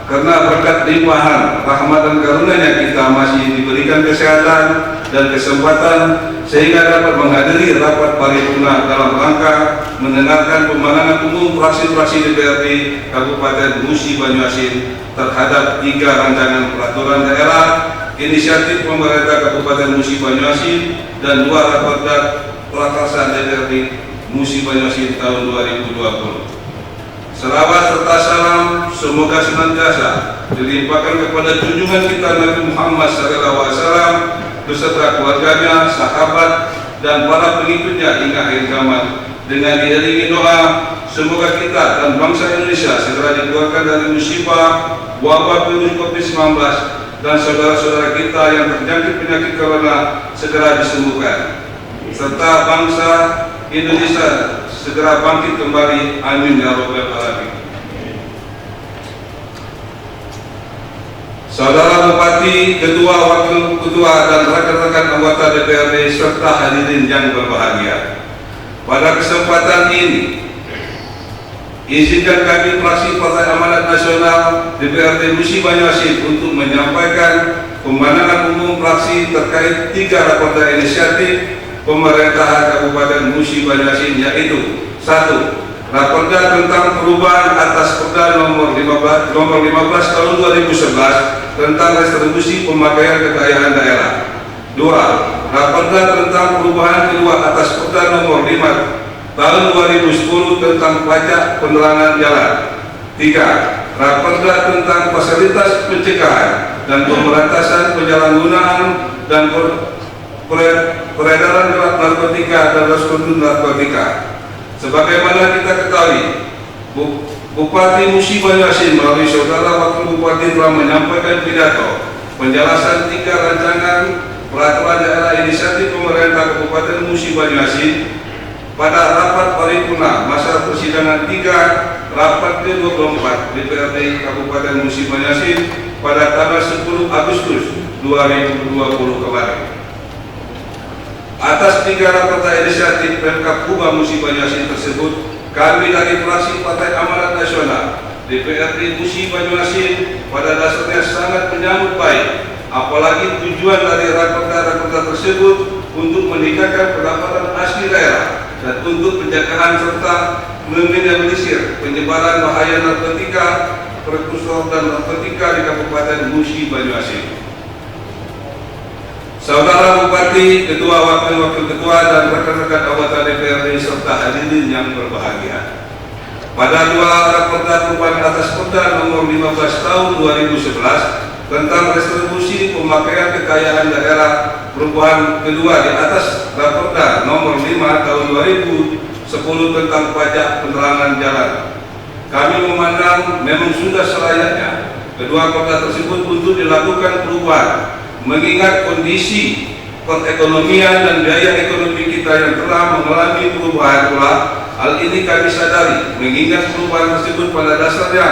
karena berkat limpahan rahmat dan karunia-Nya kita masih diberikan kesehatan dan kesempatan sehingga dapat menghadiri rapat paripurna dalam rangka mendengarkan pembahasan umum fraksi-fraksi DPRD Kabupaten Musi Banyuasin terhadap 3 rancangan peraturan daerah inisiatif pemerintah Kabupaten Musi Banyuasin dan 2 raperda pelaksanaan DPRD Musi Banyuasin tahun 2020. Selawat serta salam semoga senantiasa dilimpahkan kepada junjungan kita Nabi Muhammad SAW beserta keluarganya, sahabat, dan para pengikutnya hingga akhir zaman. Dengan diiringi doa, semoga kita dan bangsa Indonesia segera dikeluarkan dari musibah wabah virus COVID-19 dan saudara-saudara kita yang terjangkit penyakit corona segera disembuhkan, serta bangsa Indonesia segera bangkit kembali. Amin ya rabbal alamin. Saudara Bupati, Ketua, Wakil Ketua dan rekan-rekan anggota DPRD serta hadirin yang berbahagia, pada kesempatan ini izinkan kami fraksi Partai Amanat Nasional DPRD Musi Banyuasin untuk menyampaikan pembahasan umum fraksi terkait 3 raperda inisiatif pemerintahan Kabupaten Musi Banyuasin, yaitu 1. Raperda tentang perubahan atas Perda nomor 15 tahun 2011 tentang restribusi pemakaian kekayaan daerah. 2. Raperda tentang perubahan kedua atas Perda nomor 5 tahun 2010 tentang pajak penerangan jalan. 3. Raperda tentang fasilitas pencegahan dan pemberantasan penyalahgunaan dan peredaran gelap narkotika dan reskutu narkotika. Sebagaimana kita ketahui, Bupati Musi Banyuasin melalui Saudara Wakil Bupati telah menyampaikan pidato penjelasan 3 rancangan peraturan daerah inisiatif pemerintah Kabupaten Musi Banyuasin pada rapat paripurna masa persidangan 3 rapat ke-24 DPRD Kabupaten Musi Banyuasin pada tanggal 10 Agustus 2020 kemarin. Atas 3 raperda inisiatif Pemkab Kuba Musi Banyuasin tersebut, kami dari fraksi Partai Amanat Nasional DPRD Musi Banyuasin pada dasarnya sangat menyambut baik apalagi tujuan dari raperda tersebut untuk meningkatkan pendapatan asli daerah dan untuk penjagaan serta meminimalisir penyebaran bahaya narkotika, prekursor dan narkotika di Kabupaten Musi Banyuasin. Saudara Bupati, Ketua, Wakil Ketua, dan rekan-rekan anggota DPRD serta hadirin yang berbahagia. Pada dua raperda perubahan atas Perda nomor 15 tahun 2011 tentang restribusi pemakaian kekayaan daerah perubahan kedua di atas raperda nomor 5 tahun 2010 tentang pajak penerangan jalan, kami memandang memang sudah selayaknya kedua perda tersebut untuk dilakukan perubahan mengingat kondisi perekonomian dan biaya ekonomi kita yang telah mengalami perubahan pula. Hal ini kami sadari mengingat perubahan tersebut pada dasarnya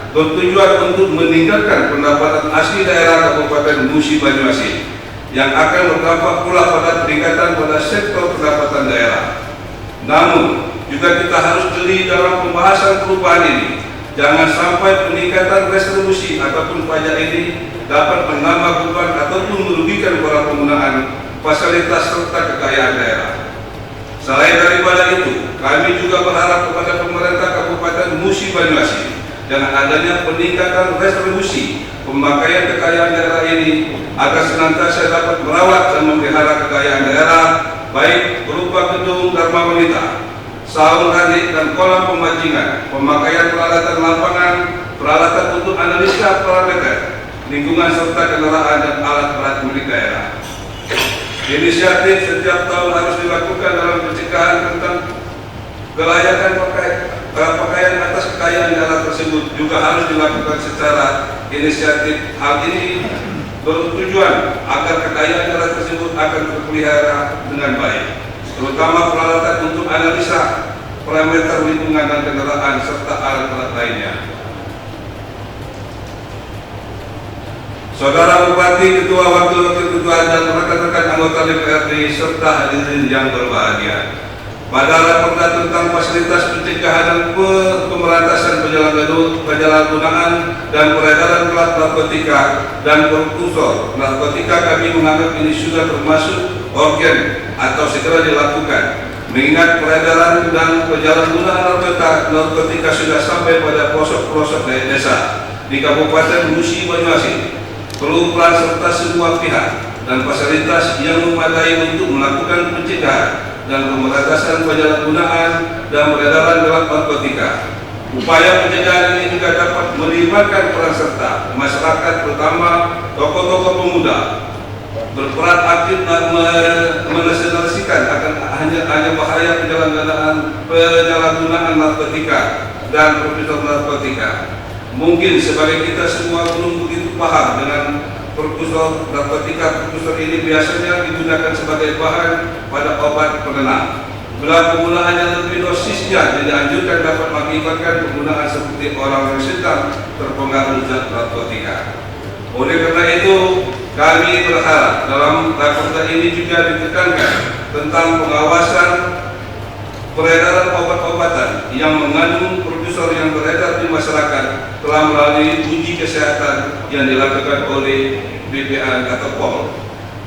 bertujuan untuk meningkatkan pendapatan asli daerah Kabupaten Musi Banyuasin yang akan berdampak pula pada peningkatan pada sektor pendapatan daerah. Namun juga kita harus jeli dalam pembahasan perubahan ini. Jangan sampai peningkatan restribusi ataupun pajak ini dapat menambah beban ataupun merugikan para penggunaan fasilitas serta kekayaan daerah. Selain daripada itu, kami juga berharap kepada pemerintah Kabupaten Musi Banyuasin dengan adanya peningkatan restribusi pemakaian kekayaan daerah ini agar senantiasa dapat merawat dan memelihara kekayaan daerah baik berupa gedung dharma wanita, saung radik dan kolam pemancingan, pemakaian peralatan lapangan, peralatan untuk analisa parameter lingkungan serta kendaraan dan alat berat milik daerah. Inisiatif setiap tahun harus dilakukan dalam pencegahan tentang kelayakan pakaian atas kekayaan daerah tersebut juga harus dilakukan secara inisiatif. Hal ini bertujuan agar kekayaan daerah tersebut akan terpelihara dengan baik, terutama peralatan untuk analisa parameter lingkungan dan kendaraan serta alat-alat lainnya. Saudara Bupati, Ketua, Wakil Ketua, dan rekan-rekan anggota DPRD serta hadirin yang berbahagia. Pada raperda tentang fasilitas pencegahan dan pemberantasan penyalahgunaan dan peredaran plat narkotika dan prekursor narkotika, kami menganggap ini sudah termasuk urgen atau segera dilakukan. Mengingat peredaran dan penyalahgunaan narkotika sudah sampai pada pelosok-pelosok desa di Kabupaten Musi Banyuasin. Perlu peran serta semua pihak dan fasilitas yang memadai untuk melakukan pencegahan dan pemberantasan penyalahgunaan dan peredaran plat narkotika. Upaya pencegahan ini juga dapat melibatkan peran serta masyarakat, terutama tokoh-tokoh pemuda, berperan aktif dan menasionalisasikan akan hanya bahaya penyalahgunaan narkotika dan prekursor narkotika. Mungkin sebagai kita semua belum begitu paham dengan prekursor narkotika. Prekursor ini biasanya digunakan sebagai bahan pada obat penenang. Bila penggunaannya lebih dosisnya dianjurkan dapat mengakibatkan penggunaan seperti orang yang sedang terpengaruh zat narkotika. Oleh karena itu, kami berharap dalam raperda ini juga ditekankan tentang pengawasan peredaran obat-obatan yang mengandung prekursor yang beredar di masyarakat telah melalui uji kesehatan yang dilakukan oleh BPA atau POM.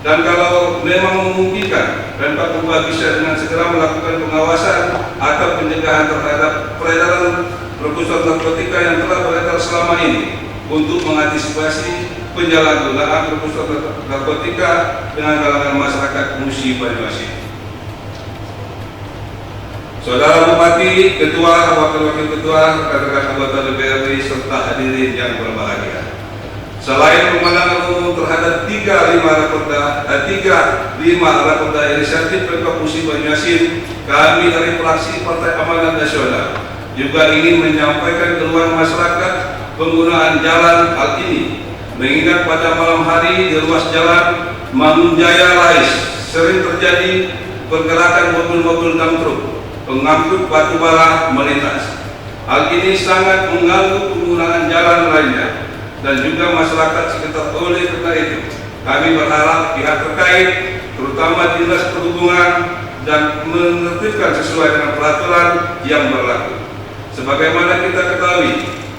Dan kalau memang memungkinkan, Pemkab Bupati bisa dengan segera melakukan pengawasan atau pencegahan terhadap peredaran prekursor narkotika yang telah beredar selama ini untuk mengantisipasi penyalahgunaan prekursor narkotika dengan kalangan masyarakat Musi Banyuasin. Saudara Bupati, Ketua, Wakil Ketua, rekan-rekan anggota DPRD serta hadirin yang berbahagia. Selain pemandangan umum terhadap 35 raperda inisiatif Pemkab Musi Banyuasin, kami dari fraksi Partai Amanat Nasional juga ingin menyampaikan keluhan masyarakat penggunaan jalan hal ini. Mengingat pada malam hari di ruas jalan Mangunjaya Rais sering terjadi pergerakan mobil-mobil dump truck pengangkut batu bara melintas. Hal ini sangat mengganggu penggunaan jalan lainnya dan juga masyarakat sekitar. Oleh karena itu, kami berharap pihak terkait, terutama Dinas Perhubungan, dan menertibkan sesuai dengan peraturan yang berlaku. Sebagaimana kita ketahui,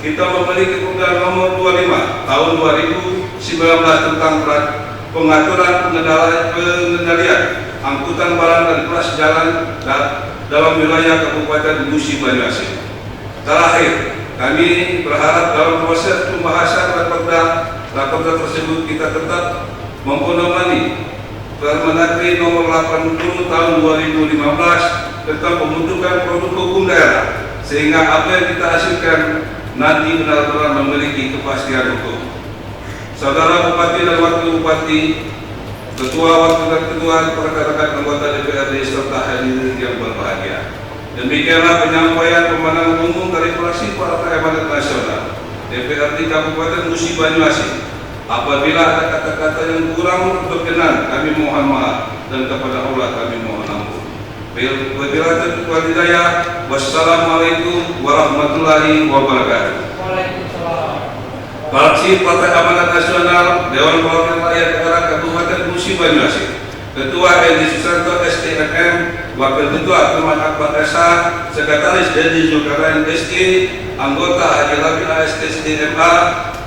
kita memiliki Perda nomor 25 tahun 2011 tentang pengaturan pengendalian angkutan barang dan kelas jalan dalam wilayah Kabupaten Musi Banyuasin. Terakhir, kami berharap dalam proses pembahasan raperda tersebut kita tetap mempedomani Permendagri nomor 80 tahun 2015 tentang pembentukan produk hukum daerah, sehingga apa yang kita hasilkan nanti benar-benar memiliki kepastian hukum. Saudara Bupati dan Wakil Bupati, Ketua Wakil dan Ketua, rekan-rekan anggota DPRD serta hadirin yang berbahagia. Demikianlah penyampaian pemandangan umum dari fraksi Partai Amanat Nasional DPRD Kabupaten Musi Banyuasin. Apabila ada kata-kata yang kurang berkenan, kami mohon maaf, dan kepada Allah kami mohon ampun. Wassalamualaikum warahmatullahi wabarakatuh. Fraksi Partai Amanat Nasional Dewan Perwakilan Rakyat Daerah Kabupaten Musi Banyuasin, Ketua Edi Susanto STMM, Wakil Ketua Ahmad Akbar SH, Sekretaris Dedi Zulkarnain ST, Anggota Haji Rabi AST SDMA,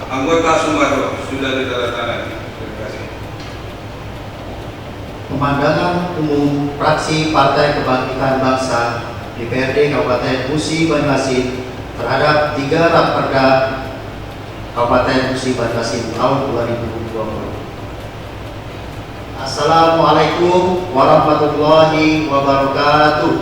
Anggota Sumarro sudah ditandatangani. Terima kasih. Pemandangan umum fraksi Partai Kebangkitan Bangsa DPRD Kabupaten Musi Banyuasin terhadap 3 raperda Kabupaten Musi Banyuasin tahun 2020. Assalamualaikum warahmatullahi wabarakatuh.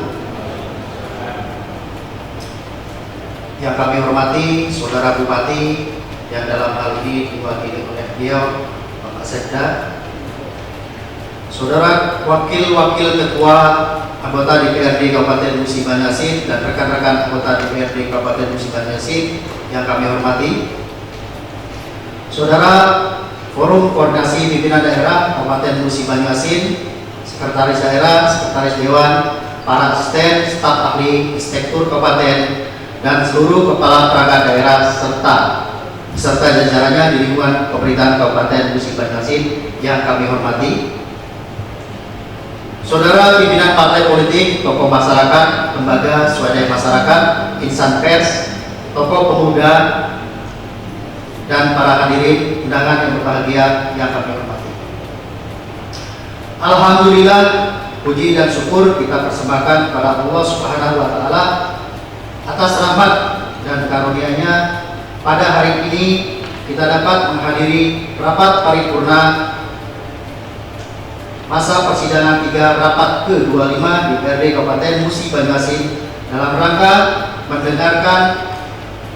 Yang kami hormati Saudara Bupati yang dalam hal ini diwakili oleh beliau Bapak Sekda, Saudara Wakil-Wakil Ketua anggota DPRD Kabupaten Musi Banyuasin dan rekan-rekan anggota DPRD Kabupaten Musi Banyuasin yang kami hormati, Saudara Forum Koordinasi Pimpinan Daerah Kabupaten Musi Banyuasin, Sekretaris Daerah, Sekretaris Dewan, para asisten, staf ahli inspektur kabupaten, dan seluruh kepala perangkat daerah beserta jajarannya di lingkungan pemerintahan Kabupaten Musi Banyuasin yang kami hormati, Saudara pimpinan partai politik, tokoh masyarakat, lembaga swadaya masyarakat, insan pers, tokoh pemuda, dan para hadirin undangan yang berbahagia yang kami hormati. Alhamdulillah, puji dan syukur kita persembahkan kepada Allah Subhanahu wa Ta'ala atas rahmat dan karunia-Nya. Pada hari ini kita dapat menghadiri rapat paripurna masa persidangan 3 rapat ke-25 DPRD Kabupaten Musi Banyuasin dalam rangka mendengarkan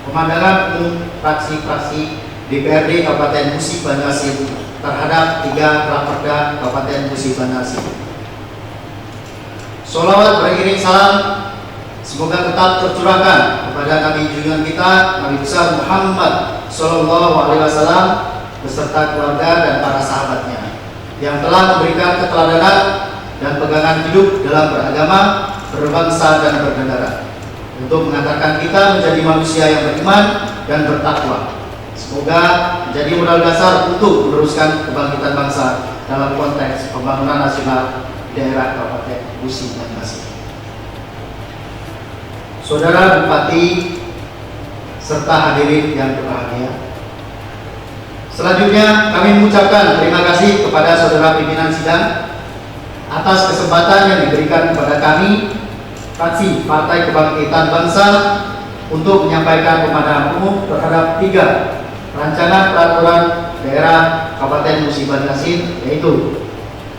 pemandangan umum fraksi-fraksi DPRD Kabupaten Musi Banyuasin terhadap 3 raperda Kabupaten Musi Banyuasin. Sholawat beriring salam semoga tetap tercurahkan kepada Nabi junjungan kita Nabi besar Muhammad Sallallahu Alaihi Wasallam beserta keluarga dan para sahabatnya yang telah memberikan keteladanan dan pegangan hidup dalam beragama, berbangsa dan bernegara untuk mengantarkan kita menjadi manusia yang beriman dan bertakwa. Semoga menjadi modal dasar untuk meneruskan kebangkitan bangsa dalam konteks pembangunan nasional di daerah Kabupaten Musi Banyuasin. Saudara Bupati serta hadirin yang berbahagia, selanjutnya kami mengucapkan terima kasih kepada saudara pimpinan sidang atas kesempatan yang diberikan kepada kami fraksi Partai Kebangkitan Bangsa untuk menyampaikan pemandangan umum terhadap 3 rancangan peraturan daerah Kabupaten Musi Banyuasin, yaitu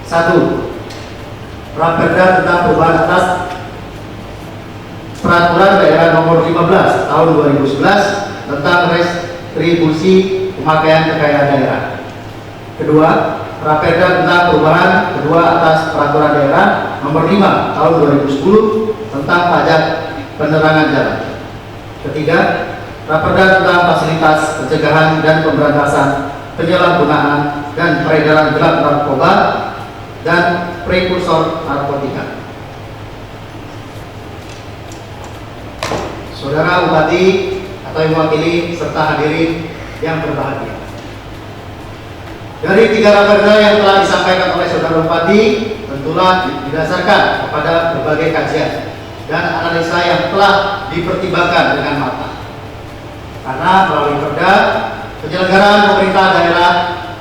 1. Raperda tentang perubahan atas Peraturan Daerah Nomor 15 Tahun 2011 tentang restribusi pemakaian kekayaan daerah. Kedua, Raperda tentang perubahan kedua atas Peraturan Daerah Nomor 5 Tahun 2010 tentang pajak penerangan jalan. Ketiga, Raperda tentang fasilitas pencegahan dan pemberantasan penyalahgunaan dan peredaran gelap narkoba dan prekursor narkotika. Saudara Bupati atau yang mewakili serta hadirin yang berbahagia, dari 3 raperda yang telah disampaikan oleh Saudara Bupati tentulah didasarkan kepada berbagai kajian dan analisa yang telah dipertimbangkan dengan matang. Karena melalui perda, penyelenggaraan pemerintah daerah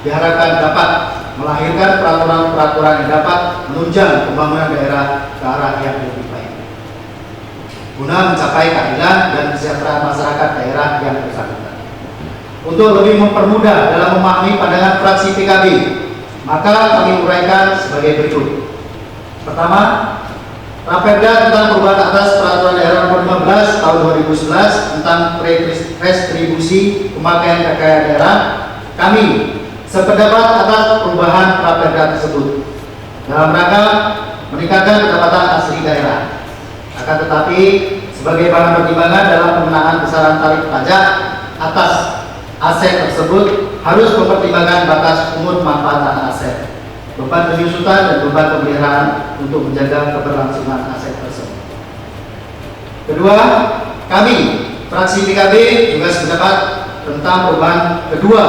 diharapkan dapat melahirkan peraturan-peraturan yang dapat menunjang pembangunan daerah ke arah yang lebih baik, guna mencapai keadilan dan kesejahteraan masyarakat daerah yang bersangkutan. Untuk lebih mempermudah dalam memahami pandangan fraksi PKB, maka kami uraikan sebagai berikut. Pertama, Raperda tentang perubahan atas Peraturan Daerah Nomor 15 Tahun 2011 tentang restribusi pemakaian kekayaan daerah, kami sependapat atas perubahan Raperda tersebut dalam rangka meningkatkan pendapatan asli daerah. Akan tetapi, sebagai bahan pertimbangan dalam pemenahan besaran tarif pajak atas aset tersebut harus mempertimbangkan batas umur manfaatan aset, beban penyusutan dan beban pemeliharaan untuk menjaga keberlangsungan aset tersebut. Kedua, kami fraksi PKB juga sependapat tentang perubahan kedua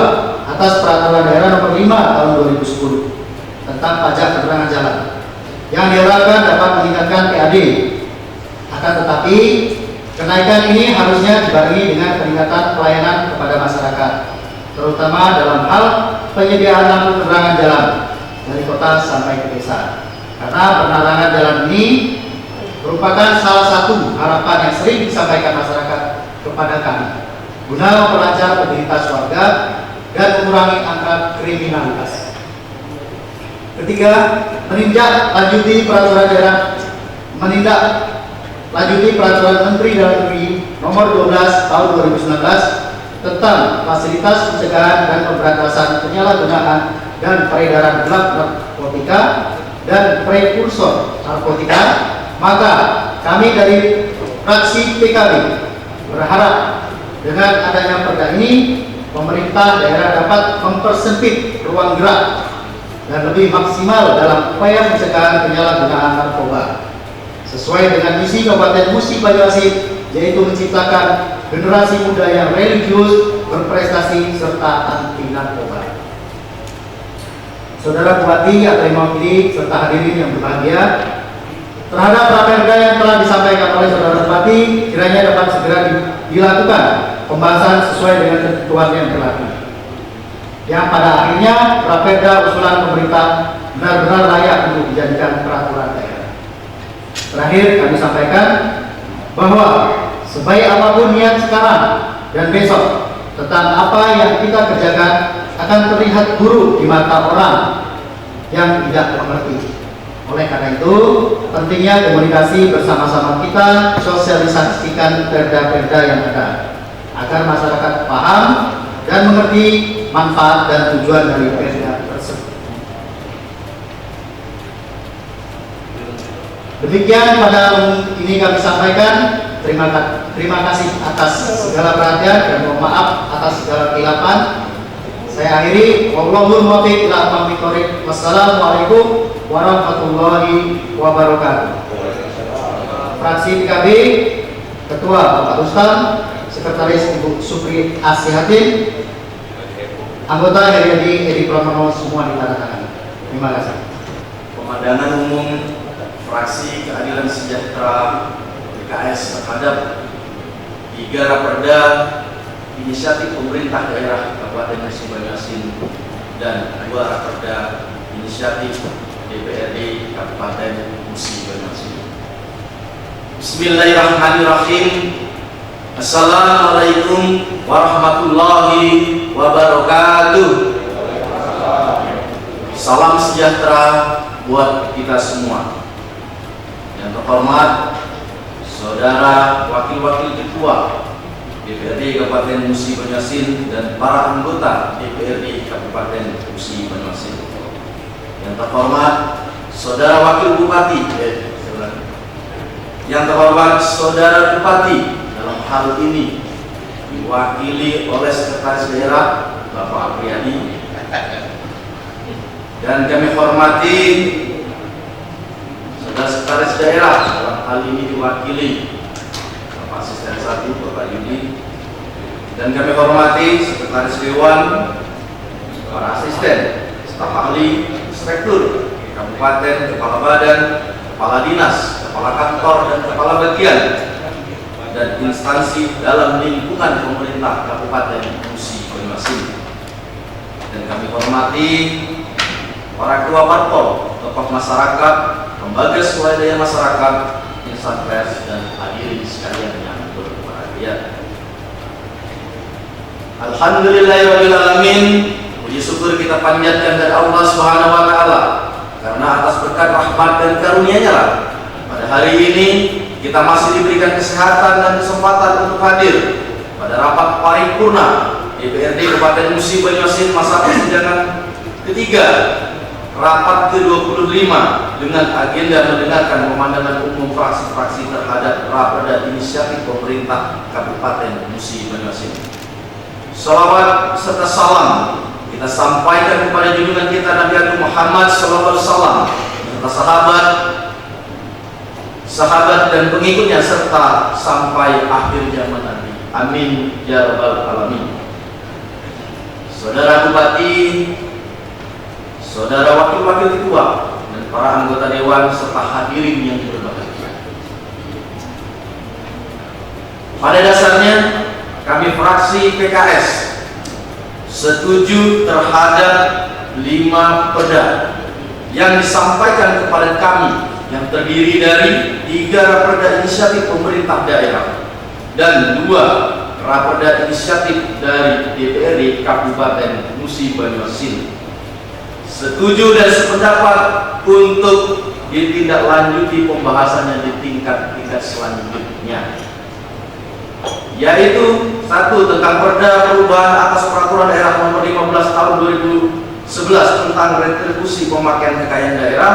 atas Peraturan Daerah Nomor 5 Tahun 2010 tentang pajak penerangan jalan yang diharapkan dapat meningkatkan PAD. Akan tetapi, kenaikan ini harusnya dibarengi dengan peningkatan pelayanan kepada masyarakat, terutama dalam hal penyediaan lampu penerangan jalan dari kota sampai ke desa. Karena penerangan jalan ini merupakan salah satu harapan yang sering disampaikan masyarakat kepada kami, guna memperlancar mobilitas warga dan mengurangi angka kriminalitas. Ketiga, menindaklanjuti Peraturan Menteri Dalam Negeri Nomor 12 Tahun 2019 tentang fasilitas pencegahan dan pemberantasan penyalahgunaan dan peredaran gelap narkotika dan prekursor narkotika. Maka kami dari fraksi PKB berharap dengan adanya perda ini, pemerintah daerah dapat mempersempit ruang gerak dan lebih maksimal dalam upaya pencegahan penyalahgunaan narkoba sesuai dengan misi Kabupaten Musi Banyuasin, yaitu menciptakan generasi muda yang religius, berprestasi, serta anti narkoba. Saudara Bupati yang telah mewakili serta hadirin yang berbahagia, terhadap Raperda yang telah disampaikan oleh Saudara Bupati, kiranya dapat segera dilakukan pembahasan sesuai dengan ketentuan yang berlaku, yang pada akhirnya Raperda usulan pemerintah benar-benar layak untuk dijadikan peraturan daerah. Terakhir, kami sampaikan bahwa sebaik apapun niat sekarang dan besok tentang apa yang kita kerjakan akan terlihat buruk di mata orang yang tidak mengerti. Oleh karena itu, pentingnya komunikasi bersama-sama kita sosialisasikan perda-perda yang ada, agar masyarakat paham dan mengerti manfaat dan tujuan dari perda tersebut. Demikian pada ini kami sampaikan. Terima kasih atas segala perhatian dan mohon maaf atas segala keilapan. Saya akhiri. Wallahul muwaffiq ila aqwamit thoriq. Wassalamualaikum warahmatullahi wabarakatuh. Fraksi PKB, Ketua Bapak Ustaz, Sekretaris Ibu Supri Asihatin, anggota HRD Edi Pramono, semua ditandatangani. Terima kasih. Pemandangan umum Fraksi Keadilan Sejahtera PKS terhadap 3 Raperda inisiatif pemerintah daerah Kabupaten Musi Banyuasin dan 2 Raperda inisiatif DPRD Kabupaten Musi Banyuasin. Bismillahirrahmanirrahim. Assalamualaikum warahmatullahi wabarakatuh. Salam sejahtera buat kita semua. Yang terhormat Saudara Wakil-Wakil Ketua DPRD Kabupaten Musi Banyuasin dan para anggota DPRD Kabupaten Musi Banyuasin. Yang terhormat Saudara Wakil Bupati, yang terhormat Saudara Bupati, dalam hal ini diwakili oleh Sekretaris Daerah Bapak Apriyadi, dan kami hormati Sekretaris Daerah, dalam hal ini diwakili Bapak Asisten 1 Bapak Yudi, dan kami hormati Sekretaris Dewan, para asisten, staf ahli, inspektur kabupaten, kepala badan, kepala dinas, kepala kantor, dan kepala bagian dan instansi dalam lingkungan pemerintah Kabupaten Musi Banyuasin. Dan dan kami hormati para ketua parpol, tokoh masyarakat, lembaga swadaya masyarakat, insan pers, dan hadirin sekalian yang berbahagia. Alhamdulillahirrahmanirrahim. Puji syukur kita panjatkan dari Allah Subhanahu wa Ta'ala, karena atas berkat rahmat dan karunia-Nya lah pada hari ini kita masih diberikan kesehatan dan kesempatan untuk hadir pada rapat paripurna DPRD Kabupaten Musi Banyuasin masa persidangan ketiga, rapat ke-25 dengan agenda mendengarkan pemandangan umum fraksi-fraksi terhadap raperda inisiatif pemerintah Kabupaten Musi Banyuasin. Salawat serta salam kita sampaikan kepada junjungan kita Nabi Agung Muhammad SAW serta sahabat dan pengikutnya serta sampai akhir zaman nanti. Amin ya rabbal alamin. Saudara Bupati, saudara wakil-wakil ketua, dan para anggota dewan serta hadirin yang berbahagia. Pada dasarnya kami fraksi PKS setuju terhadap 5 perda yang disampaikan kepada kami, yang terdiri dari 3 raperda inisiatif pemerintah daerah dan 2 raperda inisiatif dari DPRD Kabupaten Musi Banyuasin. Setuju dan sependapat untuk ditindaklanjuti pembahasannya di tingkat selanjutnya, yaitu 1. Tentang perda perubahan atas peraturan daerah nomor 15 tahun 2011 tentang retribusi pemakaian kekayaan daerah.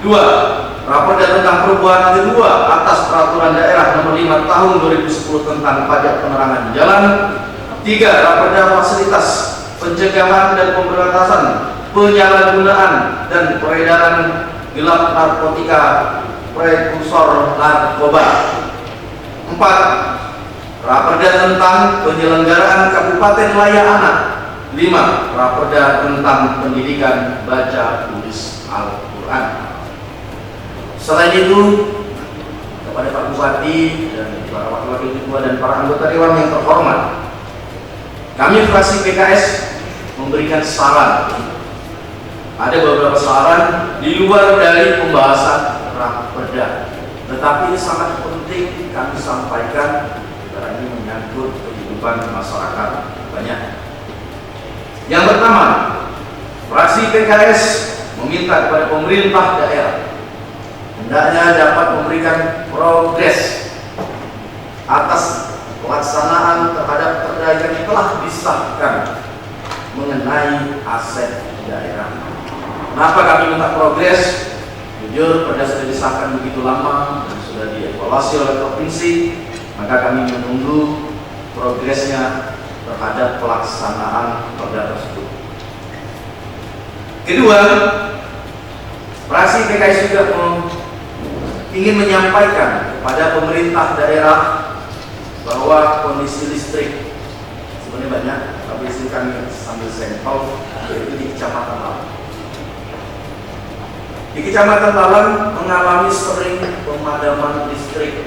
2. Raperda tentang perubahan kedua atas peraturan daerah nomor 5 tahun 2010 tentang pajak penerangan jalan. 3. Raperda fasilitas pencegahan dan pemberantasan penyalahgunaan dan peredaran gelap narkotika prekursor narkoba. 4. Raperda tentang penyelenggaraan Kabupaten Layak Anak. 5. Raperda tentang pendidikan baca tulis Al-Quran. Selain itu, kepada Pak Bupati dan para wakil-wakil ketua dan para anggota dewan yang terhormat, kami fraksi PKS memberikan saran. Ada beberapa saran di luar dari pembahasan raperda, tetapi ini sangat penting kami sampaikan karena ini menyangkut kehidupan masyarakat banyak. Yang pertama, fraksi PKS meminta kepada pemerintah daerah hendaknya dapat memberikan progres atas pelaksanaan terhadap perda yang telah disahkan mengenai aset daerah. Kenapa kami minta progres? Jujur, perda sudah disahkan begitu lama dan sudah dievaluasi oleh provinsi, maka kami menunggu progresnya terhadap pelaksanaan perda tersebut. Kedua, fraksi PKS juga ingin menyampaikan kepada pemerintah daerah bahwa kondisi listrik sebenarnya banyak, tapi istri kami sambil sampel, yaitu di Kecamatan Lalang. Di Kecamatan Lalang mengalami sering pemadaman listrik,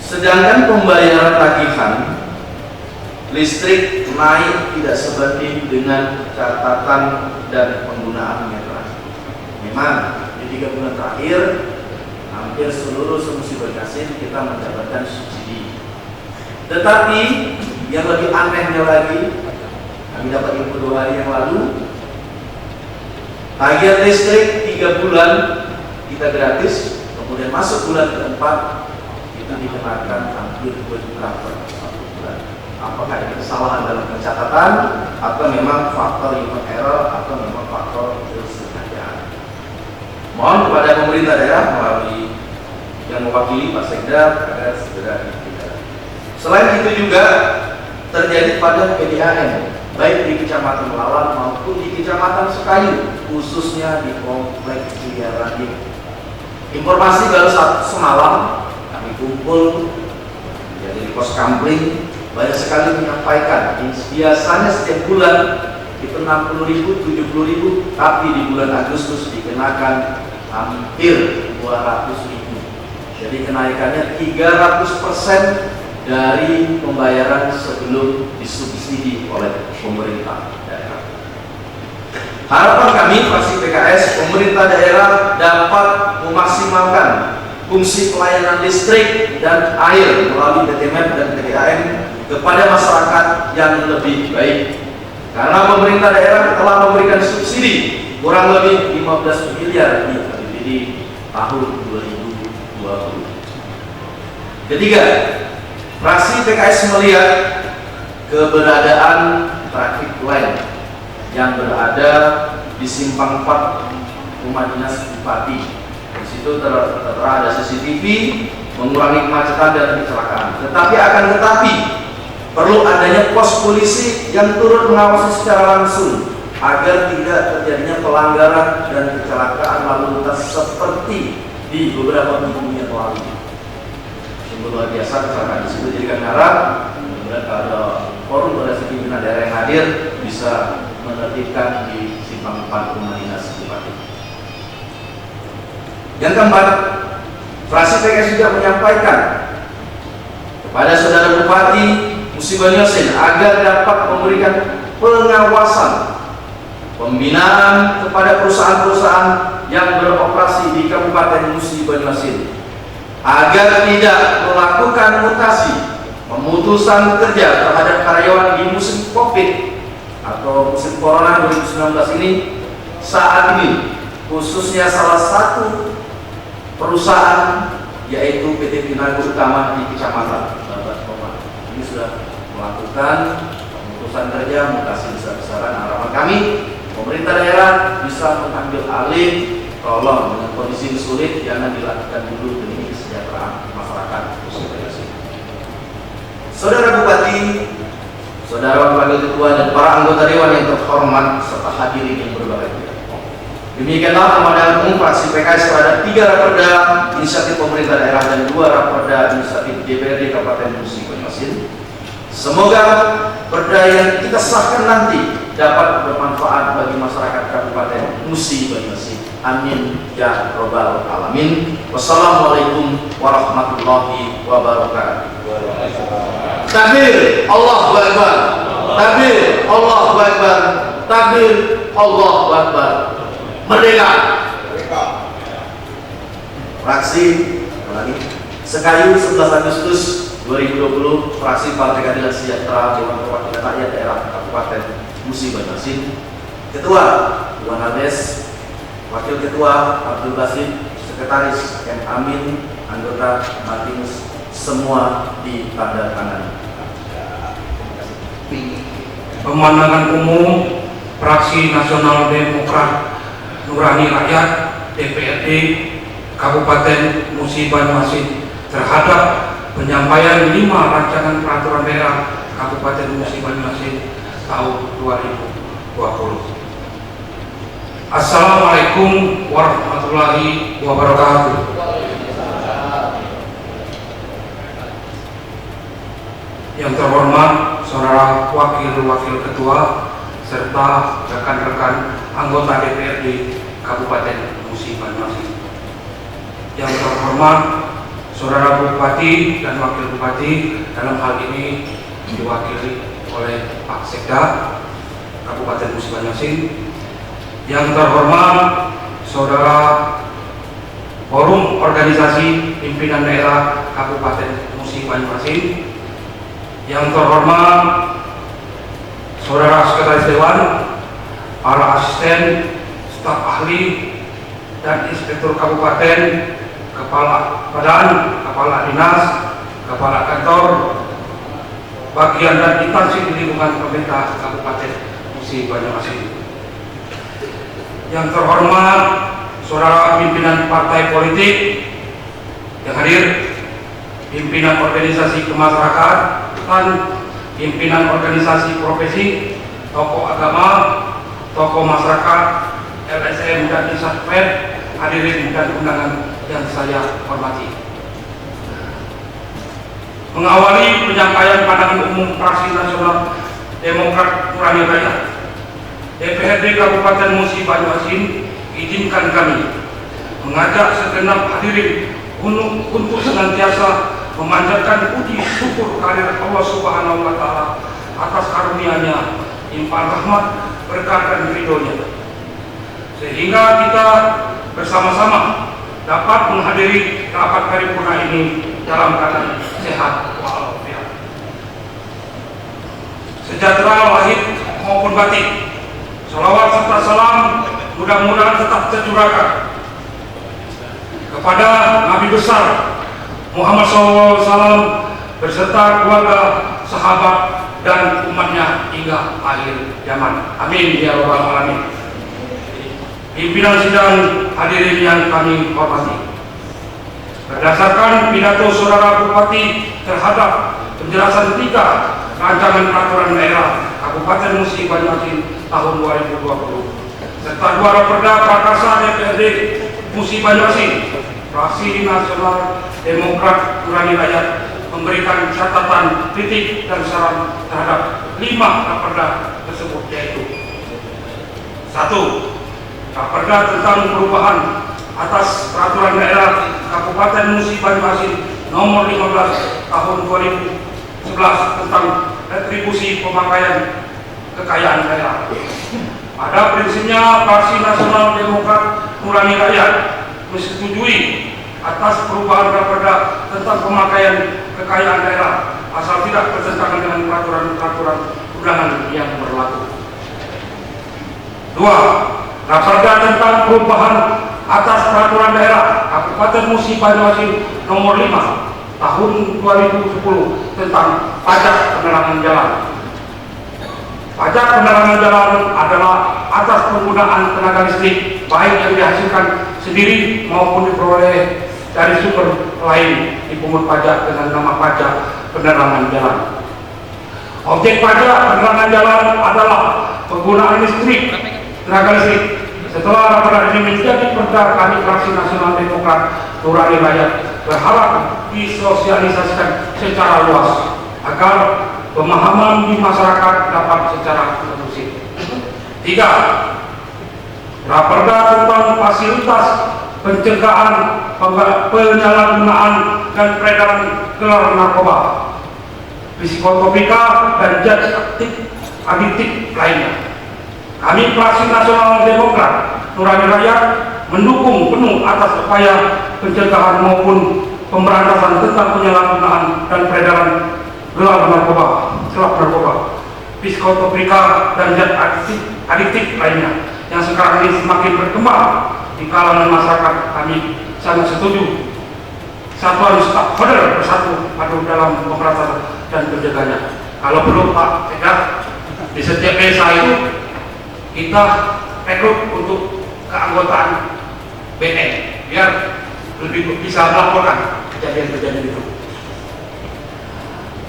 sedangkan pembayaran tagihan listrik naik tidak sebanding dengan catatan dan penggunaannya. Memang di 3 bulan terakhir hampir seluruh Musi Banyuasin kita mendapatkan subsidi. Tetapi yang lebih anehnya lagi, kami dapat info 2 hari yang lalu, tagihan listrik 3 bulan kita gratis, kemudian masuk bulan keempat itu dikenakan hampir 2 juta per 1 bulan. Apakah ini kesalahan dalam pencatatan atau memang faktor human error atau memang faktor kesengajaan? Mohon kepada pemerintah daerah melalui yang mewakili Pak Sekda agar segera ditindak. Selain itu juga terjadi pada PDAM, baik di Kecamatan Lalang maupun di Kecamatan Sekayu, khususnya di Komplek Jaya Rading. Informasi baru semalam kami kumpul jadi di pos kampling, banyak sekali menyampaikan biasanya setiap bulan itu 60.000, 70.000, tapi di bulan Agustus dikenakan hampir 200.000. Jadi kenaikannya 300% dari pembayaran sebelum disubsidi oleh pemerintah daerah. Harapan kami fraksi PKS, pemerintah daerah dapat memaksimalkan fungsi pelayanan listrik dan air melalui PTMM dan PDAM kepada masyarakat yang lebih baik. Karena pemerintah daerah telah memberikan subsidi kurang lebih 15 miliar di APBD tahun 2020. Ketiga, fraksi PKS melihat keberadaan traffic light yang berada di Simpang 4 Rumah Dinas Bupati. Di situ terada CCTV mengurangi kemacetan dan kecelakaan. Tetapi perlu adanya pos polisi yang turut mengawasi secara langsung agar tidak terjadinya pelanggaran dan kecelakaan lalu lintas seperti di beberapa minggu yang lalu. Sungguh luar biasa kecelakaan di situ. Jadi kami harap mudah-mudahan ada forum pada pimpinan daerah yang hadir bisa menertibkan di Simpang 4 Rumah Dinas Bupati. Yang keempat, fraksi PKS juga menyampaikan kepada saudara Bupati Musi Banyuasin agar dapat memberikan pengawasan pembinaan kepada perusahaan-perusahaan yang beroperasi di Kabupaten Musi Banyuasin agar tidak melakukan mutasi pemutusan kerja terhadap karyawan di musim COVID atau musim Corona 2019 ini. Saat ini khususnya salah satu perusahaan yaitu PT Pinago Utama di Kecamatan Babat Koma ini sudah melakukan pemutusan kerja mutasi besar-besaran. Harapan kami pemerintah daerah bisa mengambil alih, tolong dengan kondisi sulit jangan dilakukan dulu demi kesejahteraan masyarakat khususnya. Saudara Bupati, saudara Wakil Ketua dan para anggota Dewan yang terhormat serta hadirin yang berbahagia. Demikianlah pandangan umum fraksi PKS terhadap 3 raperda inisiatif pemerintah daerah dan 2 raperda inisiatif DPRD Kabupaten Musi Banyuasin. Semoga perda yang kita sahkan nanti dapat bermanfaat bagi masyarakat Kabupaten Musi Banyuasin. Amin ya robbal alamin. Wassalamualaikum warahmatullahi wabarakatuh. Takbir, Allahu Akbar. Takbir, Allahu Akbar. Takbir, Allahu Akbar. Merdeka. Fraksi Sekayu 11 Agustus 2020, fraksi Partai Keadilan Sejahtera Dewan Perwakilan Rakyat Daerah Kabupaten Musi Banyuasin. Ketua Iwan Aldes, Wakil Ketua Abdul Basit, Sekretaris M. Amin, anggota Martinus, semua ditandatangani. Pemandangan umum Fraksi Nasional Demokrat Nurani Rakyat DPRD Kabupaten Musi Banyuasin terhadap penyampaian 5 rancangan peraturan daerah Kabupaten Musi Banyuasin tahun 2020. Assalamualaikum warahmatullahi wabarakatuh. Yang terhormat saudara Wakil Ketua serta rekan-rekan anggota DPRD Kabupaten Musi Banyuasin. Yang terhormat saudara Bupati dan Wakil Bupati, dalam hal ini diwakili oleh Pak Sekda Kabupaten Musi Banyuasin. Yang terhormat saudara Forum Organisasi Pimpinan Daerah Kabupaten Musi Banyuasin. Yang terhormat saudara Sekretaris Dewan, para asisten, staf ahli, dan inspektur kabupaten, kepala badan, kepala dinas, kepala kantor, bagian dan instansi di lingkungan pemerintah Kabupaten Musi Banyuasin. Yang terhormat saudara pimpinan partai politik yang hadir, pimpinan organisasi kemasyarakatan, pimpinan organisasi profesi, tokoh agama, tokoh masyarakat, LSM dan Insafed, hadirin dan undangan yang saya hormati. Mengawali penyampaian pandangan umum Fraksi Nasional Demokrat Nurani Rakyat DPRD Kabupaten Musi Banyuasin, izinkan kami mengajak segenap hadirin untuk senantiasa memanjatkan puji syukur kehadirat Allah Subhanahu wa Ta'ala atas karunia-Nya, limpahan rahmat, berkat dan ridho-Nya, sehingga kita bersama-sama dapat menghadiri rapat paripurna ini dalam keadaan sehat walafiat, sejahtera lahir maupun batin. Salawat serta salam mudah-mudahan tetap tercurahkan kepada Nabi besar Muhammad SAW beserta keluarga, sahabat, dan umatnya hingga akhir zaman. Amin ya rabbal alamin. Pimpinan sidang, hadirin yang kami hormati, berdasarkan pidato Saudara Bupati terhadap penjelasan 3 rancangan peraturan daerah Kabupaten Musi Banyuasin tahun 2020 serta 2 Raperda Prakarsa DPRD Musi Banyuasin, Fraksi Nasional Demokrat Nurani Rakyat memberikan catatan, kritik, dan saran terhadap 5 raperda tersebut, yaitu 1. Raperda tentang perubahan atas peraturan daerah Kabupaten Musi Banyuasin nomor 15 tahun 2011 tentang retribusi pemakaian kekayaan daerah. Pada prinsipnya, Fraksi Nasional Demokrat Nurani Rakyat menyetujui atas perubahan raperda tentang pemakaian kekayaan daerah asal tidak bertentangan dengan peraturan-peraturan undangan yang berlaku. 2. Raperda tentang perubahan atas peraturan daerah Kabupaten Musi Banyuasin nomor 5 tahun 2010 tentang pajak penerangan jalan. Pajak penerangan jalan adalah atas penggunaan tenaga listrik baik yang dihasilkan sendiri maupun diperoleh dari sumber lain dipungut pajak dengan nama pajak penerangan jalan. Objek pajak penerangan jalan adalah penggunaan listrik, tenaga listrik. Setelah raperda ini menjadi perda, kami Fraksi Nasional Demokrat Nurani Rakyat berharap disosialisasikan secara luas agar pemahaman di masyarakat dapat secara kondusif. 3. Raperda tentang fasilitas pencegahan penyalahgunaan dan peredaran gelar narkoba, psikotropika, dan zat adiktif lainnya. Kami Fraksi Nasional Demokrat Nurani Rakyat mendukung penuh atas upaya pencegahan maupun pemberantasan tentang penyalahgunaan dan peredaran gelar narkoba, psikotropika, dan zat adiktif lainnya yang sekarang ini semakin berkembang di kalangan masyarakat. Kami sangat setuju satuan stakeholder bersatu padu dalam pemberantasan dan penjaganya. Kalau perlu Pak Eda, di setiap desa itu kita rekrut untuk keanggotaan BN biar lebih bisa melaporkan kejadian-kejadian itu.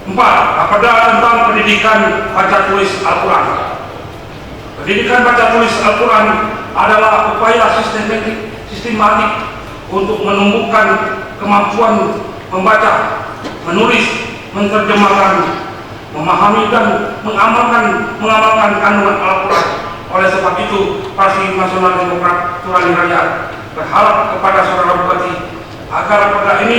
4. Raperda tentang pendidikan baca tulis Al-Quran. Pendidikan baca tulis Al-Quran adalah upaya sistematik untuk menumbuhkan kemampuan membaca, menulis, menerjemahkan, memahami, dan mengamalkan kandungan Al-Quran. Oleh sebab itu, Fraksi Nasional Demokrat Nurani Rakyat berharap kepada Saudara Bupati agar raperda ini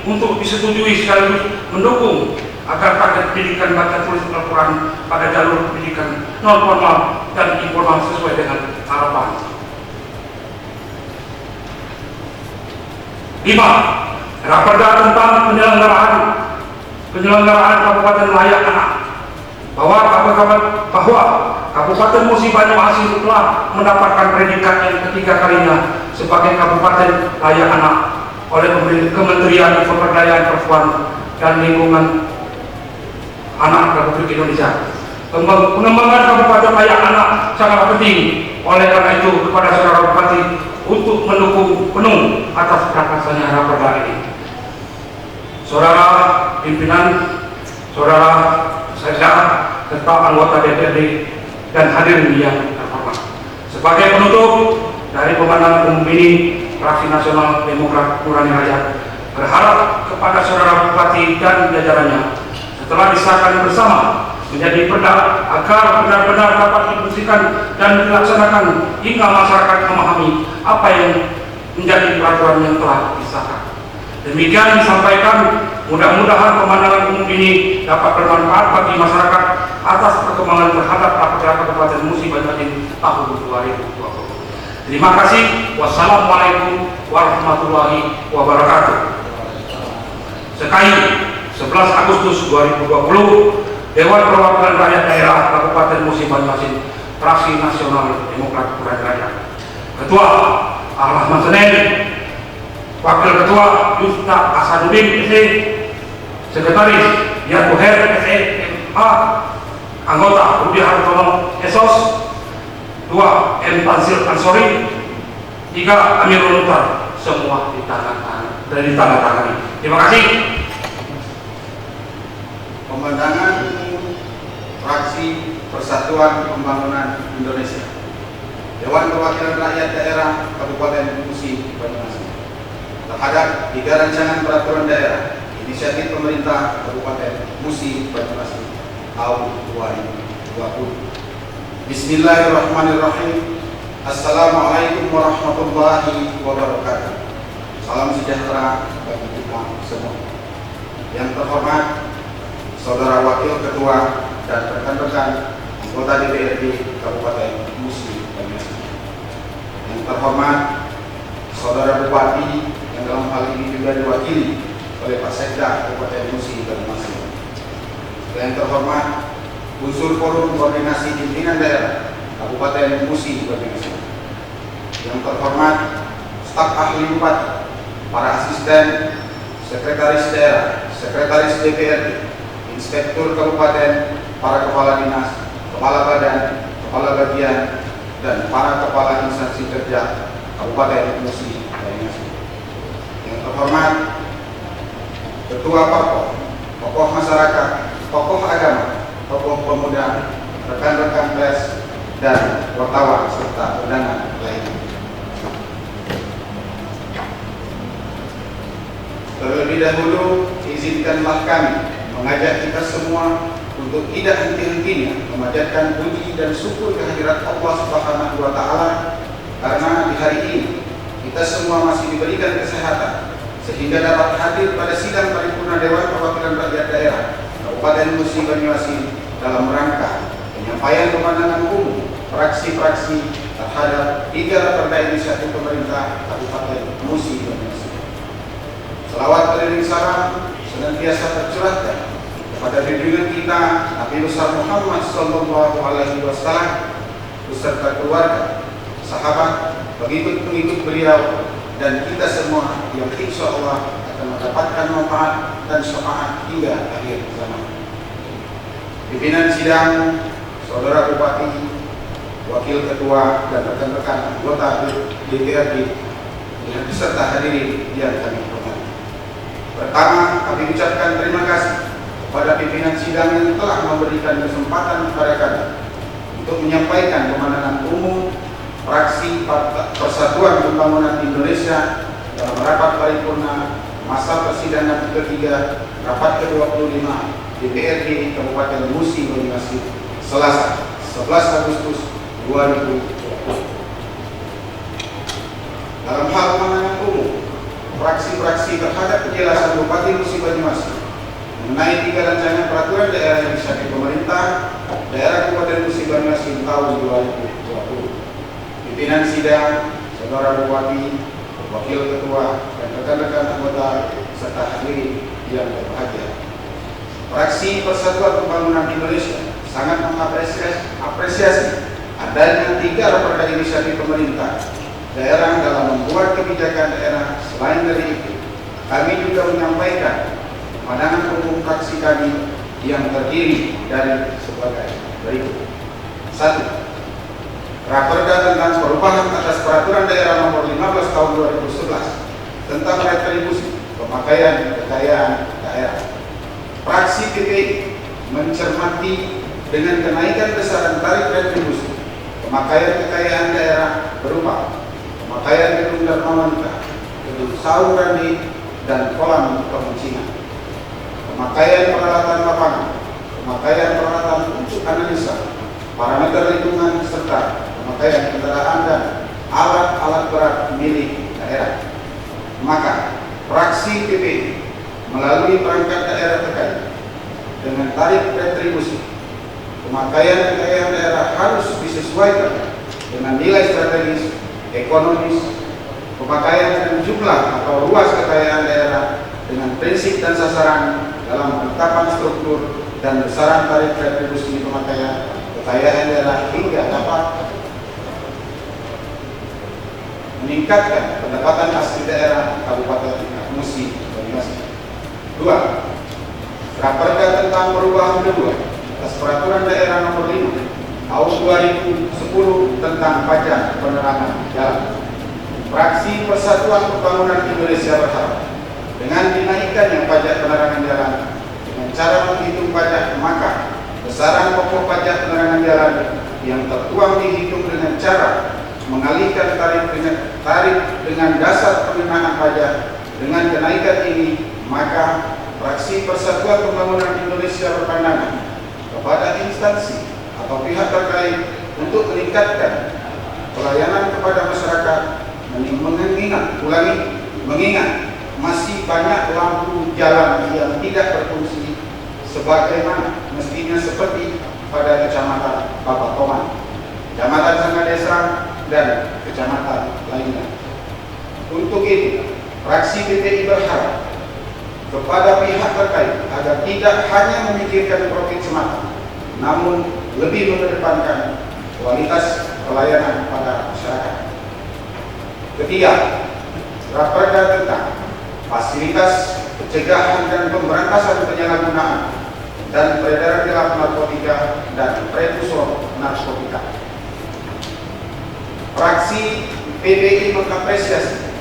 untuk disetujui sekaligus mendukung agar paket pendidikan baca tulis Al-Quran pada jalur pendidikan non formal dan informal sesuai dengan harapan. 5. Raperda tentang penyelenggaraan Kabupaten Layak Anak, bahwa Kabupaten Musi Banyuasin telah mendapatkan predikat yang ketiga kalinya sebagai Kabupaten Layak Anak oleh Kementerian Pemberdayaan Perempuan dan Lingkungan Anak Republik Indonesia. Pengembangan Kabupaten Layak Anak sangat penting. Oleh karena itu, kepada Saudara Bupati untuk mendukung penuh atas prakarsanya raperda ini. Saudara pimpinan, saudara sekda, serta anggota DPRD dan hadirin yang terhormat. Sebagai penutup dari pemandangan umum ini, Fraksi Nasional Demokrat Nurani Rakyat berharap kepada Saudara Bupati dan jajarannya setelah disahkan bersama menjadi perda agar benar-benar dapat difungsikan dan dilaksanakan hingga masyarakat memahami apa yang menjadi peraturan yang telah disahkan. Demikian disampaikan Mudah-mudahan pemandangan umum ini dapat bermanfaat bagi masyarakat atas perkembangan terhadap Daerah Kabupaten Musi Banyuasin tahun 2020. Terima kasih. Wassalamualaikum warahmatullahi wabarakatuh. Sekali 11 Agustus 2020, Dewan Perwakilan Rakyat Daerah Kabupaten Musi Banyuasin, Fraksi Nasional Demokrat Rakyat Rakyat. Ketua Al-Rahman Senen, Wakil Ketua Yufta Asaduddin SE, Sekretaris Yat Buher SE MA, Anggota Budi Hartono Esos, 2 M. Tansil Ansori, 3 Amirul Mukhtar, semua ditandatangani. Terima kasih. Pemandangan Fraksi Persatuan Pembangunan Indonesia, Dewan Perwakilan Rakyat Daerah Kabupaten Musi Banyuasin, terhadap 3 rancangan peraturan daerah inisiatif pemerintah Kabupaten Musi Banyuasin tahun 2020. Bismillahirrahmanirrahim. Assalamualaikum warahmatullahi wabarakatuh. Salam sejahtera bagi kita semua. Yang terhormat Saudara Wakil Ketua dan rekan-rekan anggota DPRD Kabupaten Musi Banyuasin. Yang terhormat Saudara Bupati yang dalam hal ini juga diwakili oleh Pak Sekda Kabupaten Musi Banyuasin. Yang terhormat unsur forum koordinasi pimpinan daerah Kabupaten Musi Banyuasin. Yang terhormat staf ahli bupati, para asisten, sekretaris daerah, sekretaris DPRD, inspektur kabupaten, para kepala dinas, kepala badan, kepala bagian, dan para kepala instansi kerja Kabupaten Musi Banyuasin. Yang terhormat ketua parpol, tokoh masyarakat, tokoh agama, tokoh pemuda, rekan-rekan pers, dan wartawan serta undangan lainnya. Terlebih dahulu, izinkanlah kami mengajak kita semua untuk tidak henti-hentinya memanjatkan puji dan syukur kehadirat Allah Subhanahu wa Ta'ala, karena di hari ini kita semua masih diberikan kesehatan sehingga dapat hadir pada sidang paripurna Dewan Perwakilan Rakyat Daerah Kabupaten Musi Banyuasin dalam rangka penyampaian pemandangan umum fraksi-fraksi terhadap 3 raperda inisiatif pemerintah Kabupaten Musi Banyuasin. Selawat keliling salam senantiasa tercurahkan kepada junjungan kita Nabi besar Muhammad Sallallahu Alaihi Wasallam beserta keluarga, sahabat, pengikut-pengikut beliau, dan kita semua yang insya Allah akan mendapatkan manfaat dan syafaat hingga akhir zaman. Pimpinan sidang, Saudara Bupati, Wakil Ketua, dan rekan-rekan anggota DPRD yang beserta hadirin yang kami hormati. Pertama, kami ucapkan terima kasih kepada pimpinan sidang yang telah memberikan kesempatan kepada kami untuk menyampaikan pemandangan umum Fraksi Persatuan Pembangunan Indonesia dalam rapat paripurna masa persidangan ketiga rapat ke-25 DPRD Kabupaten Musi Banyuasin Selasa 11 Agustus 2020. Dalam hal pemandangan umum, fraksi-fraksi terhadap penjelasan Bupati Musi Banyuasin mengenai 3 rancangan peraturan daerah inisiatif pemerintah daerah Kabupaten Musi Banyuasin tahun 2020. Pimpinan sidang, Saudara Bupati, Wakil Ketua, dan rekan-rekan anggota serta hadirin yang berbahagia. Fraksi Persatuan Pembangunan Indonesia sangat mengapresiasi adanya 3 raperda inisiatif pemerintah daerah dalam membuat kebijakan daerah. Selain dari itu, kami juga menyampaikan pandangan umum fraksi kami yang terdiri dari sebagai berikut. 1. Raperda tentang perubahan atas peraturan daerah nomor 15 tahun 2011 tentang retribusi pemakaian kekayaan daerah. Fraksi PPI mencermati dengan kenaikan besaran tarif retribusi pemakaian kekayaan daerah berupa pemakaian gedung Dharma Wanita, gedung Saung Randi, dan kolam pemancingan, pemakaian peralatan lapangan, pemakaian peralatan untuk analisa, parameter lingkungan, serta pemakaian kendaraan dan alat-alat berat milik daerah. Maka fraksi PPI melalui perangkat daerah terkait dengan tarif retribusi. Pemakaian kekayaan daerah harus disesuaikan dengan nilai strategis, ekonomis, pemakaian dan jumlah atau luas kekayaan daerah dengan prinsip dan sasaran dalam penetapan struktur dan besaran tarif retribusi pemakaian kekayaan daerah hingga dapat meningkatkan pendapatan asli daerah Kabupaten Musi Banyuasin. 2. Raperda tentang perubahan kedua atas Peraturan Daerah Nomor 5 Tahun 2010 tentang pajak penerangan jalan. Fraksi Persatuan Pembangunan Indonesia berharap dengan dinaikkannya pajak penerangan jalan dengan cara menghitung pajak, maka besaran pokok pajak penerangan jalan yang tertuang dihitung dengan cara mengalihkan tarif dengan dasar pengenaan pajak. Dengan kenaikan ini, maka Fraksi Persatuan Pembangunan Indonesia berpandangan kepada instansi atau pihak terkait untuk meningkatkan pelayanan kepada masyarakat, mengingat masih banyak lampu jalan yang tidak berfungsi sebagaimana mestinya seperti pada Kecamatan Babatoman, Kecamatan Sangadesa, dan kecamatan lainnya. Untuk itu, fraksi PPI berharap kepada pihak terkait agar tidak hanya memikirkan profit semata, namun lebih mengedepankan kualitas pelayanan pada masyarakat. Ketiga, Raperda tentang fasilitas pencegahan dan pemberantasan penyalahgunaan dan peredaran gelap narkotika dan prekursor narkotika. Fraksi PPI mengapresiasi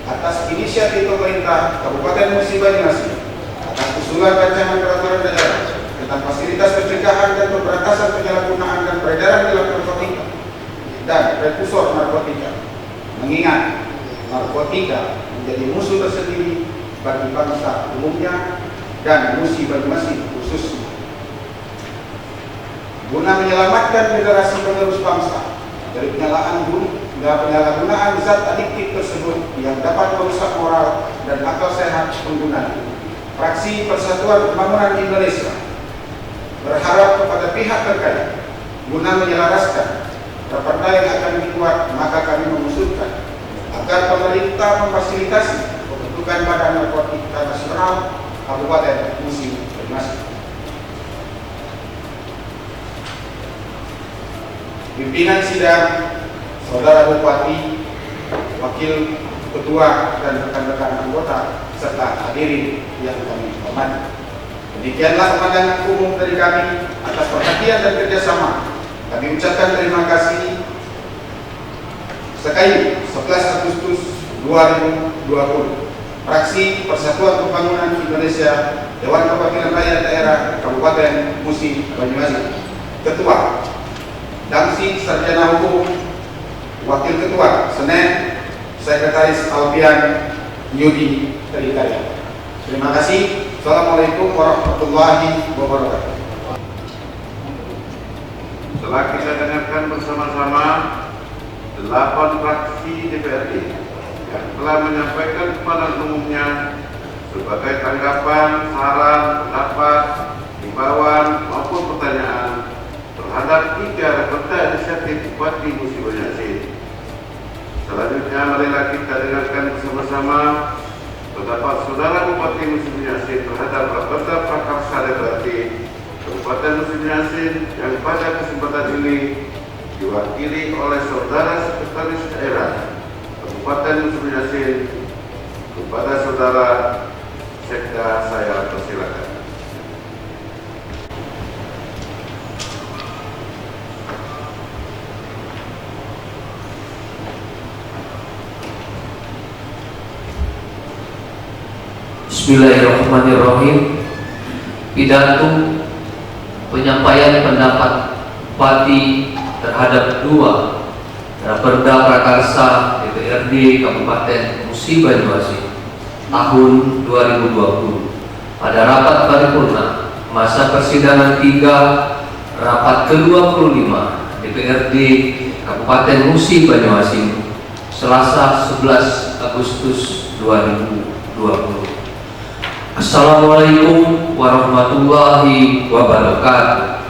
atas inisiatif pemerintah Kabupaten Musi Banyuasin atas usulan rancangan peraturan daerah tentang fasilitas pencegahan dan pemberantasan penyalahgunaan dan peredaran gelap narkotika dan prekursor narkotika, mengingat narkotika menjadi musuh tersendiri bagi bangsa umumnya dan Musi Banyuasin khususnya. Guna menyelamatkan generasi penerus bangsa dari penyalahgunaan zat adiktif tersebut yang dapat merusak moral dan akal sehat pengguna, Fraksi Persatuan Pembangunan Indonesia berharap kepada pihak terkait guna menyelaraskan raperda yang akan dibuat, maka kami mengusulkan agar pemerintah memfasilitasi pembentukan Badan Narkotika Nasional Kabupaten Musi Banyuasin. Pimpinan sidang, Saudara Bupati, Wakil Ketua dan rekan-rekan anggota serta hadirin yang kami hormati. Demikianlah pandangan umum dari kami atas perhatian dan kerjasama. Kami ucapkan terima kasih. Sekali 11 Agustus 2020, Fraksi Persatuan Pembangunan Indonesia, Dewan Perwakilan Rakyat Daerah Kabupaten Musi Banyuasin. Ketua Damsi Sarjana Hukum, Wakil Ketua Senen, Sekretaris Alfian Yudi Trikarya. Terima kasih. Assalamualaikum warahmatullahi wabarakatuh. Setelah kita dengarkan bersama-sama 8 fraksi DPRD yang telah menyampaikan kepada umumnya sebagai tanggapan, saran, pendapat, himbauan maupun pertanyaan terhadap 3 raperda inisiatif Bupati Musi Banyuasin. Selanjutnya marilah kita dengarkan bersama-sama pendapat Saudara Bupati Musi Banyuasin terhadap raperda prakarsa DPRD Kabupaten Musi Banyuasin yang pada kesempatan ini diwakili oleh Saudara Sekretaris Daerah Kabupaten Musi Banyuasin. Kepada Saudara Sekda, saya persilakan. Bismillahirrahmanirrahim. Pidato penyampaian pendapat Bupati terhadap 2 raperda prakarsa DPRD Kabupaten Musi Banyuasin tahun 2020 pada rapat paripurna masa persidangan 3 rapat ke-25 DPRD Kabupaten Musi Banyuasin Selasa 11 Agustus 2020. Assalamualaikum warahmatullahi wabarakatuh.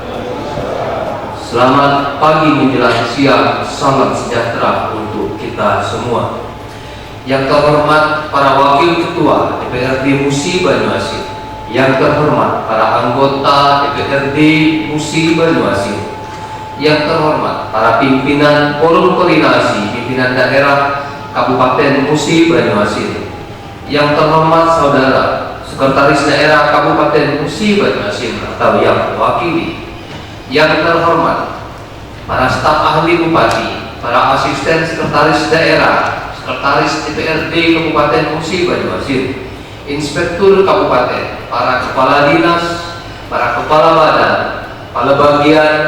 Selamat pagi menjelang siang, salam sejahtera untuk kita semua. Yang terhormat para wakil ketua DPRD Musi Banyuasin, yang terhormat para anggota DPRD Musi Banyuasin, yang terhormat para pimpinan Forum Koordinasi Pimpinan Daerah Kabupaten Musi Banyuasin, yang terhormat saudara Sekretaris Daerah Kabupaten Musi Banyuasin atau yang mewakili, yang terhormat para staf ahli bupati, para asisten sekretaris daerah, sekretaris DPRD Kabupaten Musi Banyuasin, inspektur kabupaten, para kepala dinas, para kepala badan, kepala bagian,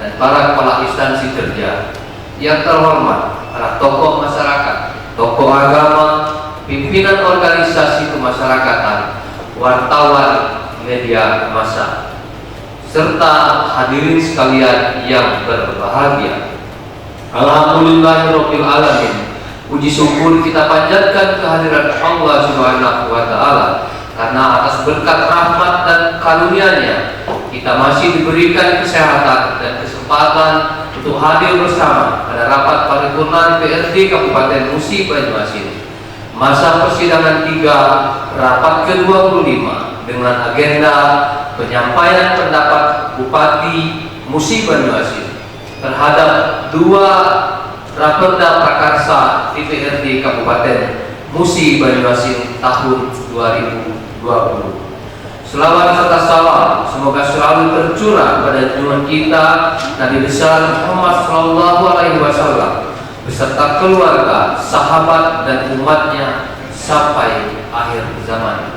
dan para kepala instansi kerja, yang terhormat para tokoh masyarakat, tokoh agama, pimpinan organisasi kemasyarakatan, wartawan, media massa, serta hadirin sekalian yang berbahagia. Alhamdulillahirabbil alamin. Puji syukur kita panjatkan kehadirat Allah Subhanahu wa taala karena atas berkat rahmat dan karunia-Nya kita masih diberikan kesehatan dan kesempatan untuk hadir bersama pada rapat paripurna DPRD Kabupaten Musi Banyuasin. Masa persidangan 3 rapat ke-25 dengan agenda penyampaian pendapat Bupati Musi Banyuasin terhadap 2 Raperda Prakarsa DPRD Kabupaten Musi Banyuasin tahun 2020. Selawat serta salam semoga selalu tercurah pada junjungan kita Nabi besar Muhammad SAW beserta keluarga, sahabat dan umatnya sampai akhir zaman.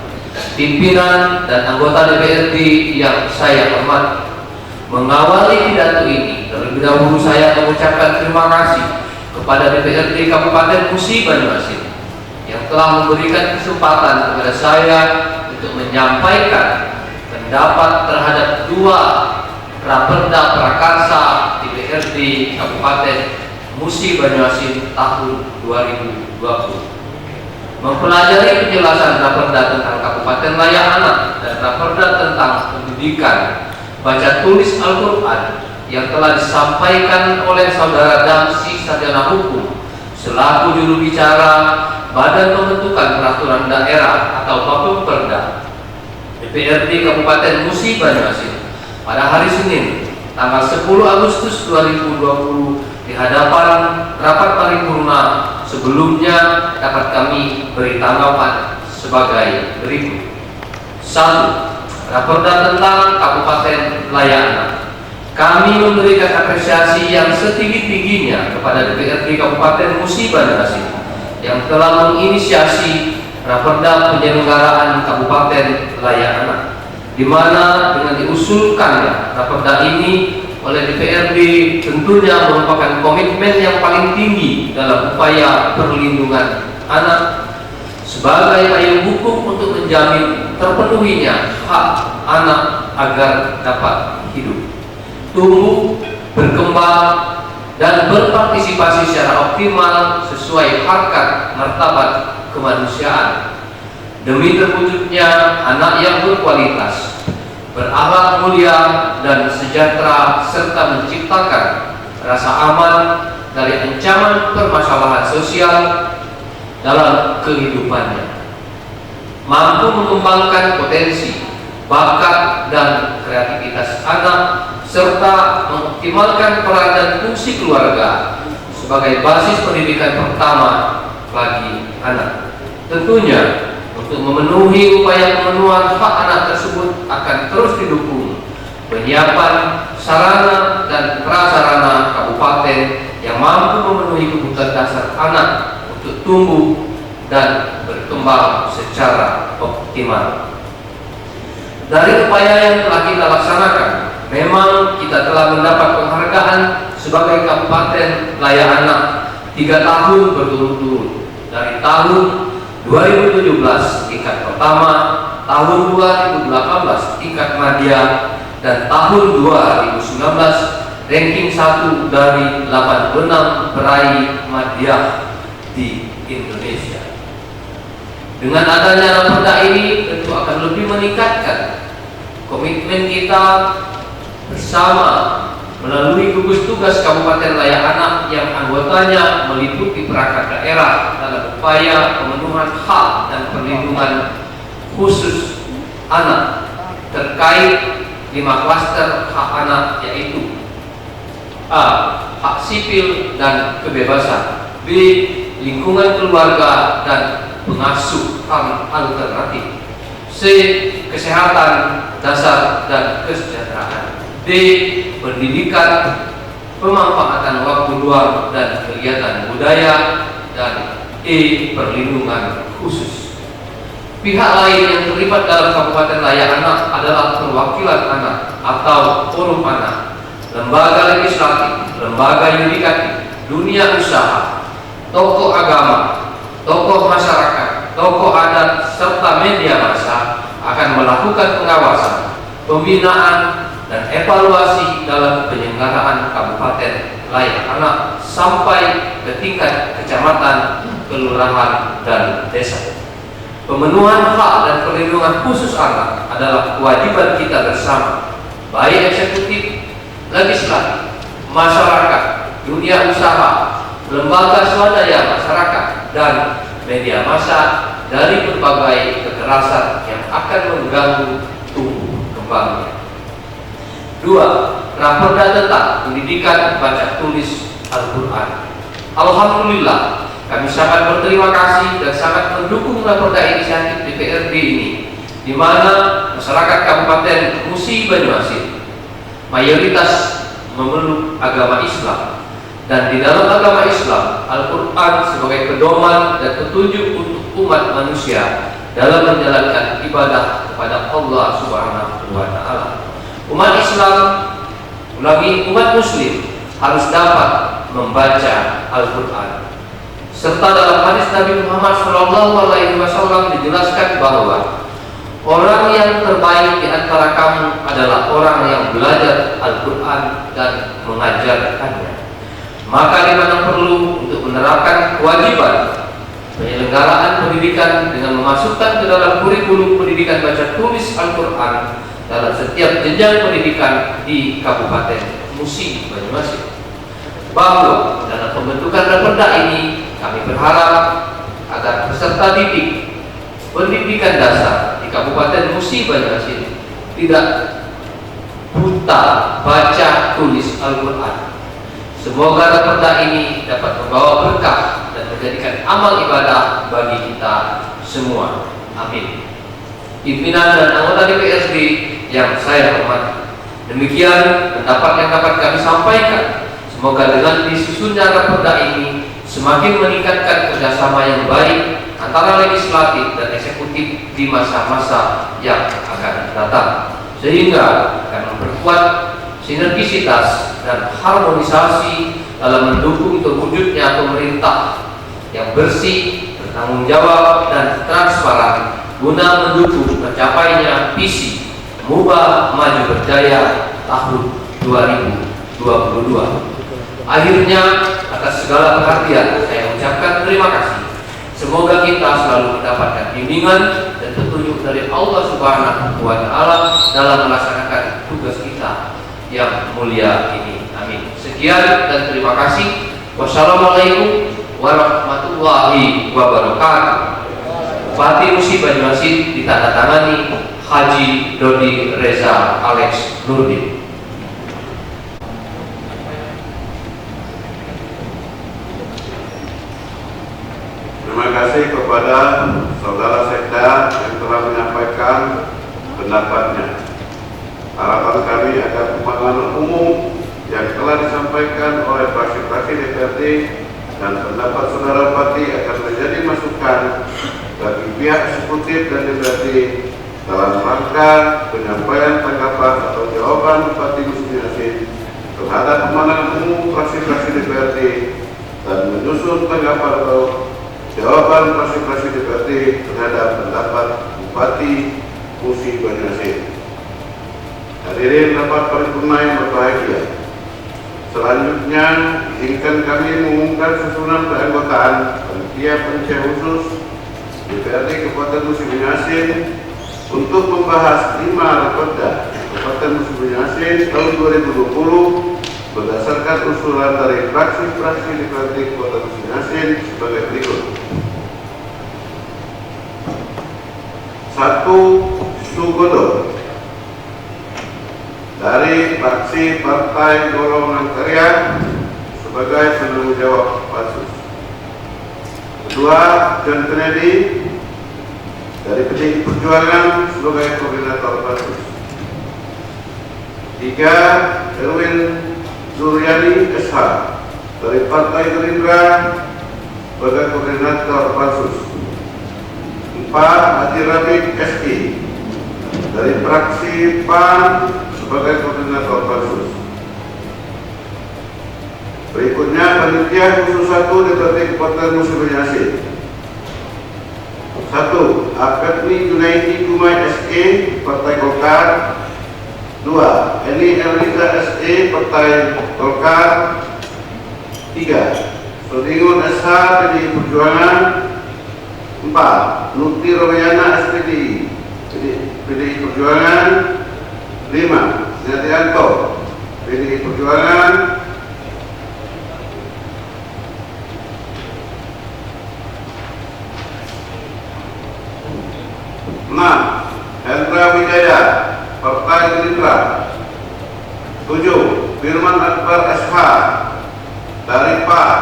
Pimpinan dan anggota DPRD yang saya hormati, mengawali pidato ini terlebih dahulu saya mengucapkan terima kasih kepada DPRD Kabupaten Musi Banyuasin yang telah memberikan kesempatan kepada saya untuk menyampaikan pendapat terhadap 2 Raperda Prakarsa DPRD Kabupaten Musi Banyuasin tahun 2020. Mempelajari penjelasan Raperda tentang Kabupaten Layak Anak dan Raperda tentang pendidikan baca tulis Al-Quran yang telah disampaikan oleh Saudara Damsi Sarjana Hukum selaku juru bicara Badan Pembentukan Peraturan Daerah atau Bapemperda DPRD Kabupaten Musi Banyuasin pada hari Senin tanggal 10 Agustus 2020 di hadapan rapat paripurna. Sebelumnya dapat kami beri tanggapan sebagai berikut. 1. Raperda tentang Kabupaten Layak Anak. Kami memberikan apresiasi yang setinggi-tingginya kepada DPRD Kabupaten Musi Banyuasin yang telah menginisiasi Raperda penyelenggaraan Kabupaten Layak Anak, di mana dengan diusulkannya Raperda ini oleh DPRD tentunya merupakan komitmen yang paling tinggi dalam upaya perlindungan anak sebagai payung hukum untuk menjamin terpenuhinya hak anak agar dapat hidup, tumbuh, berkembang, dan berpartisipasi secara optimal sesuai harkat martabat kemanusiaan demi terwujudnya anak yang berkualitas, berakhlak mulia dan sejahtera, serta menciptakan rasa aman dari ancaman permasalahan sosial dalam kehidupannya, mampu mengembangkan potensi, bakat, dan kreativitas anak, serta mengoptimalkan peran dan fungsi keluarga sebagai basis pendidikan pertama bagi anak. Tentunya untuk memenuhi upaya pemenuhan hak anak tersebut akan terus didukung penyiapan sarana dan prasarana kabupaten yang mampu memenuhi kebutuhan dasar anak untuk tumbuh dan berkembang secara optimal. Dari upaya yang telah kita laksanakan, memang kita telah mendapat penghargaan sebagai Kabupaten Layak Anak 3 tahun berturut-turut, dari tahun 2017 tingkat pertama, tahun 2018 tingkat media, dan tahun 2019 ranking 1 dari 86 peraih media di Indonesia. Dengan adanya raperda ini tentu akan lebih meningkatkan komitmen kita bersama melalui gugus tugas Kabupaten Layak Anak yang anggotanya meliputi perangkat daerah dalam upaya pemenuhan hak dan perlindungan khusus anak terkait 5 klaster hak anak, yaitu A. Hak sipil dan kebebasan, B. Lingkungan keluarga dan pengasuh alternatif, C. Kesehatan dasar dan kesejahteraan, D. Pendidikan, pemanfaatan waktu luang dan kegiatan budaya, dan E. Perlindungan khusus. Pihak lain yang terlibat dalam Kabupaten Layak Anak adalah perwakilan anak atau forum anak, lembaga legislatif, lembaga yudikatif, dunia usaha, tokoh agama, tokoh masyarakat, tokoh adat, serta media massa akan melakukan pengawasan, pembinaan, dan evaluasi dalam penyelenggaraan Kabupaten Layak Anak sampai ke tingkat kecamatan, kelurahan, dan desa. Pemenuhan hak dan perlindungan khusus anak adalah kewajiban kita bersama, baik eksekutif, legislatif, masyarakat, dunia usaha, lembaga swadaya masyarakat, dan media massa dari berbagai kekerasan yang akan mengganggu tumbuh kembangnya. 2. Raperda tentang pendidikan baca tulis Al-Quran. Alhamdulillah, kami sangat berterima kasih dan sangat mendukung raperda inisiatif DPRD ini, di mana masyarakat Kabupaten Musi Banyuasin mayoritas memeluk agama Islam, dan di dalam agama Islam Al-Quran sebagai pedoman dan petunjuk untuk umat manusia dalam menjalankan ibadah kepada Allah Subhanahu wa Ta'ala. Umat Islam, umat Muslim harus dapat membaca Al-Quran. Serta dalam hadis Nabi Muhammad SAW dijelaskan bahwa orang yang terbaik di antara kamu adalah orang yang belajar Al-Quran dan mengajarkannya. Maka dimana perlu untuk menerapkan kewajiban penyelenggaraan pendidikan dengan memasukkan ke dalam kurikulum pendidikan baca tulis Al-Quran dalam setiap jenjang pendidikan di Kabupaten Musi Banyuasin. Bahwa dalam pembentukan raperda ini kami berharap agar peserta didik pendidikan dasar di Kabupaten Musi Banyuasin tidak buta baca tulis Al-Quran. Semoga raperda ini dapat membawa berkah dan menjadikan amal ibadah bagi kita semua. Amin. Pimpinan dan anggota DPRD yang saya hormati, demikian pendapat yang dapat kami sampaikan. Semoga dengan disusunnya raperda ini semakin meningkatkan kerjasama yang baik antara legislatif dan eksekutif di masa-masa yang akan datang, sehingga akan memperkuat sinergisitas dan harmonisasi dalam mendukung terwujudnya pemerintah yang bersih, bertanggung jawab, dan transparan guna mendukung tercapainya visi Mubah Maju Berjaya tahun 2022. Akhirnya, atas segala perhatian saya ucapkan terima kasih. Semoga kita selalu mendapatkan bimbingan dan petunjuk dari Allah Subhanahu wa Ta'ala dalam melaksanakan tugas kita yang mulia ini. Amin. Sekian dan terima kasih. Wassalamualaikum warahmatullahi wabarakatuh. Bupati Musi Banyuasin ditandatangani Haji Dodi Reza Alex Nurdin. Terima kasih kepada Saudara Sekda yang telah menyampaikan pendapatnya. Harapan kami agar pemahaman umum yang telah disampaikan oleh fraksi-fraksi DPRD dan pendapat Saudara Bupati akan menjadi masukan bagi pihak eksekutif dan DPRD dalam rangka penyampaian tanggapan atau jawaban Bupati Musi Banyuasin terhadap pemahaman umum fraksi-fraksi DPRD dan menyusun tanggapan atau jawaban fraksi-fraksi DPRD terhadap pendapat Bupati Musi Banyuasin. Hadirin rapat paripurna yang berbahagia. Selanjutnya, izinkan kami mengumumkan susunan keanggotaan panitia khusus DPRD Kabupaten Musi Banyuasin untuk membahas 5 Raperda Kabupaten Musi Banyu Asin tahun 2020 berdasarkan usulan dari fraksi-fraksi Legislatif Kota Musi Banyu Asin sebagai berikut. 1. Sugondo dari fraksi Partai Golongan Karya sebagai penanggung jawab pansus. 2. John Kennedy dari PDI Perjuangan sebagai koordinator pansus. 3. Erwin Suryani SH dari Partai Gerindra sebagai koordinator pansus. 4. Haji Rafiq SI dari fraksi PAN sebagai koordinator pansus. Berikutnya panitia khusus 1 DPRD Kabupaten Musi Banyu Asin. 1. Akademi Junaidi Gumai SE Partai Golkar. 2. Eni Elisa SE Partai Golkar. 3. Sodingun SH PDI Perjuangan. 4. Nuti Romayana SPD PDI Perjuangan. 5. Nadianto PDI Perjuangan. 6. Hendra Wijaya Partai Gerindra. 7. Firman Akbar SH dari PAN.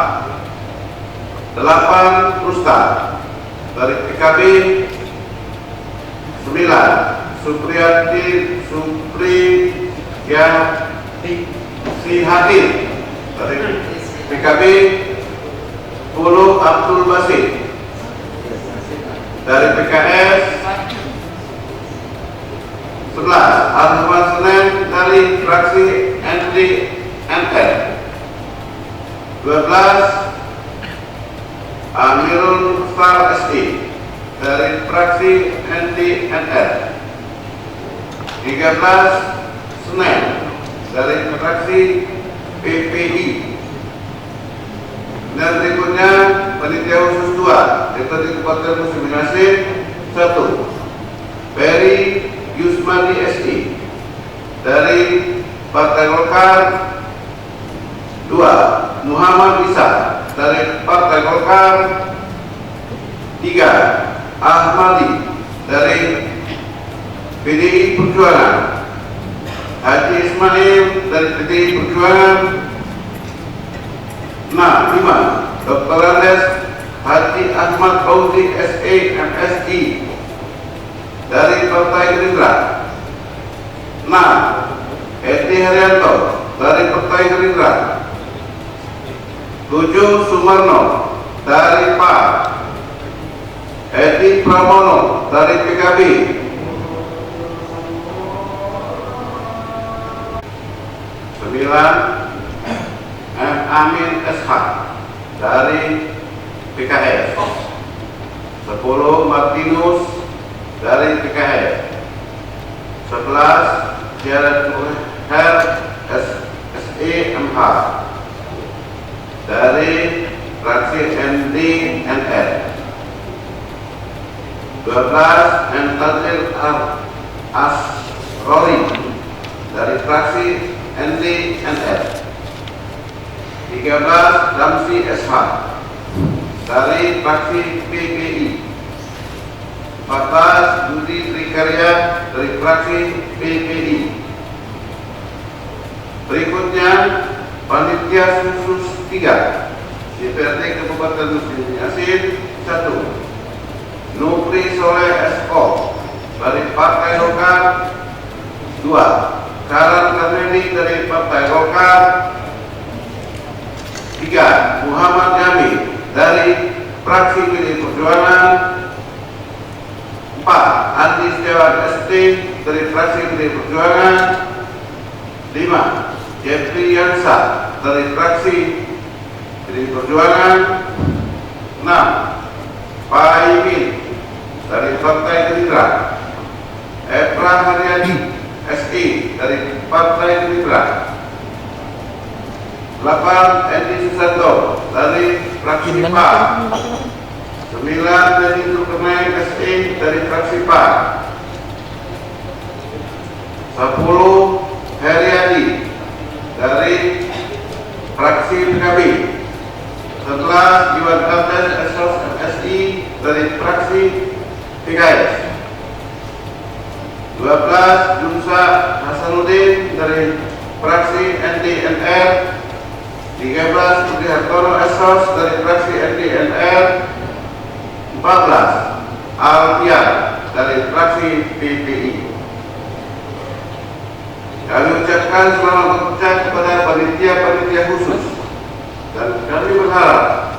8. Rusta dari PKB. 9. Supriyati Hadir dari PKB. 10. Abdul Basit dari PKS. 11. Arman Senen dari fraksi NDNR. 12. Amirul Star SI dari fraksi NDNR. 13. Senen dari fraksi PPI. Dan berikutnya panitia khusus 2 DPRD Kabupaten Musi Banyu Asin. 1. Ferry Yusmani SI dari Partai Golkar. 2. Muhammad Isa dari Partai Golkar. 3. Ahmadi dari PDI Perjuangan. Haji Ismail dari PDI Perjuangan. 5. Dr. Andes Haji Ahmad Fauzi SE MSI dari Partai Gerindra. 6. Edi Haryanto dari Partai Gerindra. 7. Sumarno dari PAN. Edi Pramono dari PKB. 9. Amin SH dari PKS. 10. Martinus dari PKS. 11. Jared Muher SEMH dari fraksi NDNR. 12. Entazil Asrori dari fraksi NDNR. 13. Ramsi SH dari fraksi PPI. 14. Budi Trikarya dari fraksi PPI. Berikutnya panitia khusus 3 DPRD Kabupaten Musi Banyu Asin. 1. Nupri Soleh SO dari Partai Golkar. 2. Karan Kameni dari Partai Golkar. 3. Muhammad Yami dari fraksi PDI Perjuangan. 4. Andi Setiawan ST dari fraksi PDI Perjuangan. 5. Jeffrey Yansa dari fraksi PDI Perjuangan. 6. Pak Imin dari Partai Gerindra. Epra Haryadi SI dari Partai Gerindra. 8. Edi Susanto dari fraksi PAN. 9. Dedi Zulkarnain SI dari fraksi PAN. 12 Junsa Hasanuddin dari fraksi NDNR, 13 Budi Hartono Esos dari fraksi NDNR, 14 Alfian dari fraksi PPI. Kami ucapkan selamat bekerja kepada panitia-panitia khusus dan kami berharap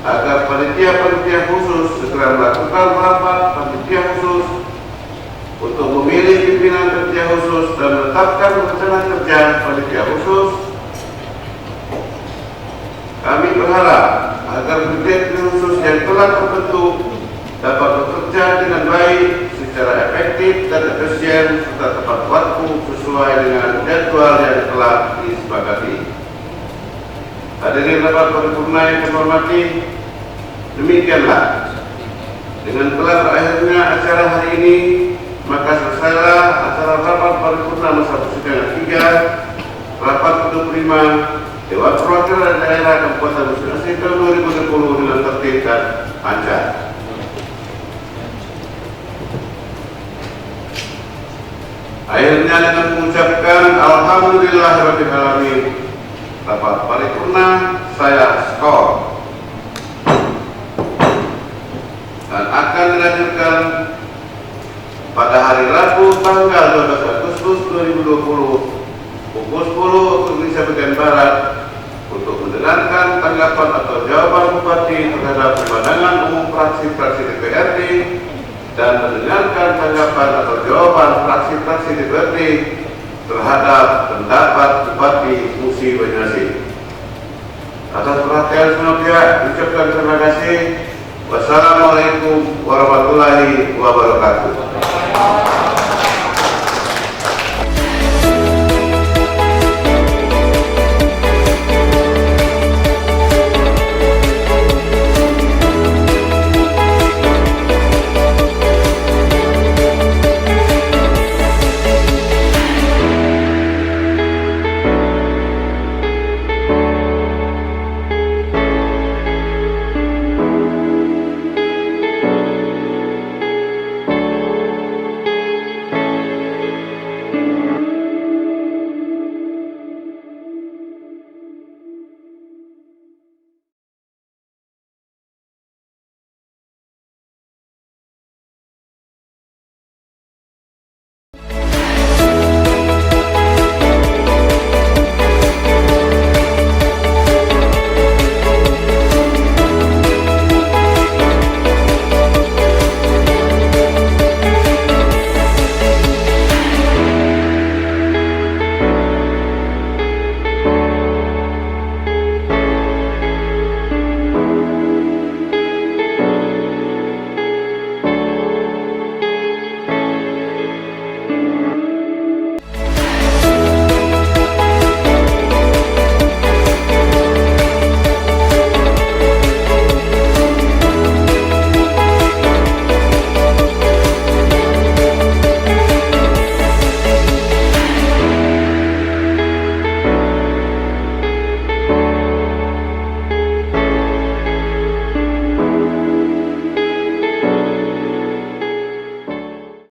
agar panitia-panitia khusus segera melakukan rapat panitia khusus untuk memilih pimpinan panitia khusus dan menetapkan rencana kerja panitia khusus. Kami berharap agar panitia khusus yang telah terbentuk dapat bekerja dengan baik, secara efektif dan efisien serta tepat waktu sesuai dengan jadwal yang telah disepakati. Hadirin rapat paripurna yang kami hormati, demikianlah dengan telah berakhirnya acara hari ini, maka selesailah acara rapat paripurna masa persidangan 3 rapat ke-25 Dewan Perwakilan Daerah Kabupaten Musik tahun 2020 dengan tertib dan lancar. Akhirnya dengan mengucapkan Alhamdulillahirabbil alamin, rapat paripurna saya skor dan akan dilanjutkan pada hari Rabu tanggal 12 Agustus 2020 pukul 10 waktu Indonesia bagian Barat untuk mendengarkan tanggapan atau jawaban Bupati terhadap pemandangan umum fraksi-fraksi DPRD dan mendengarkan tanggapan atau jawaban fraksi-fraksi DPRD terhadap pendapat Bupati Musi Banyuasin. Atas perhatian semua pihak, ucapkan terima kasih. Wassalamualaikum warahmatullahi wabarakatuh.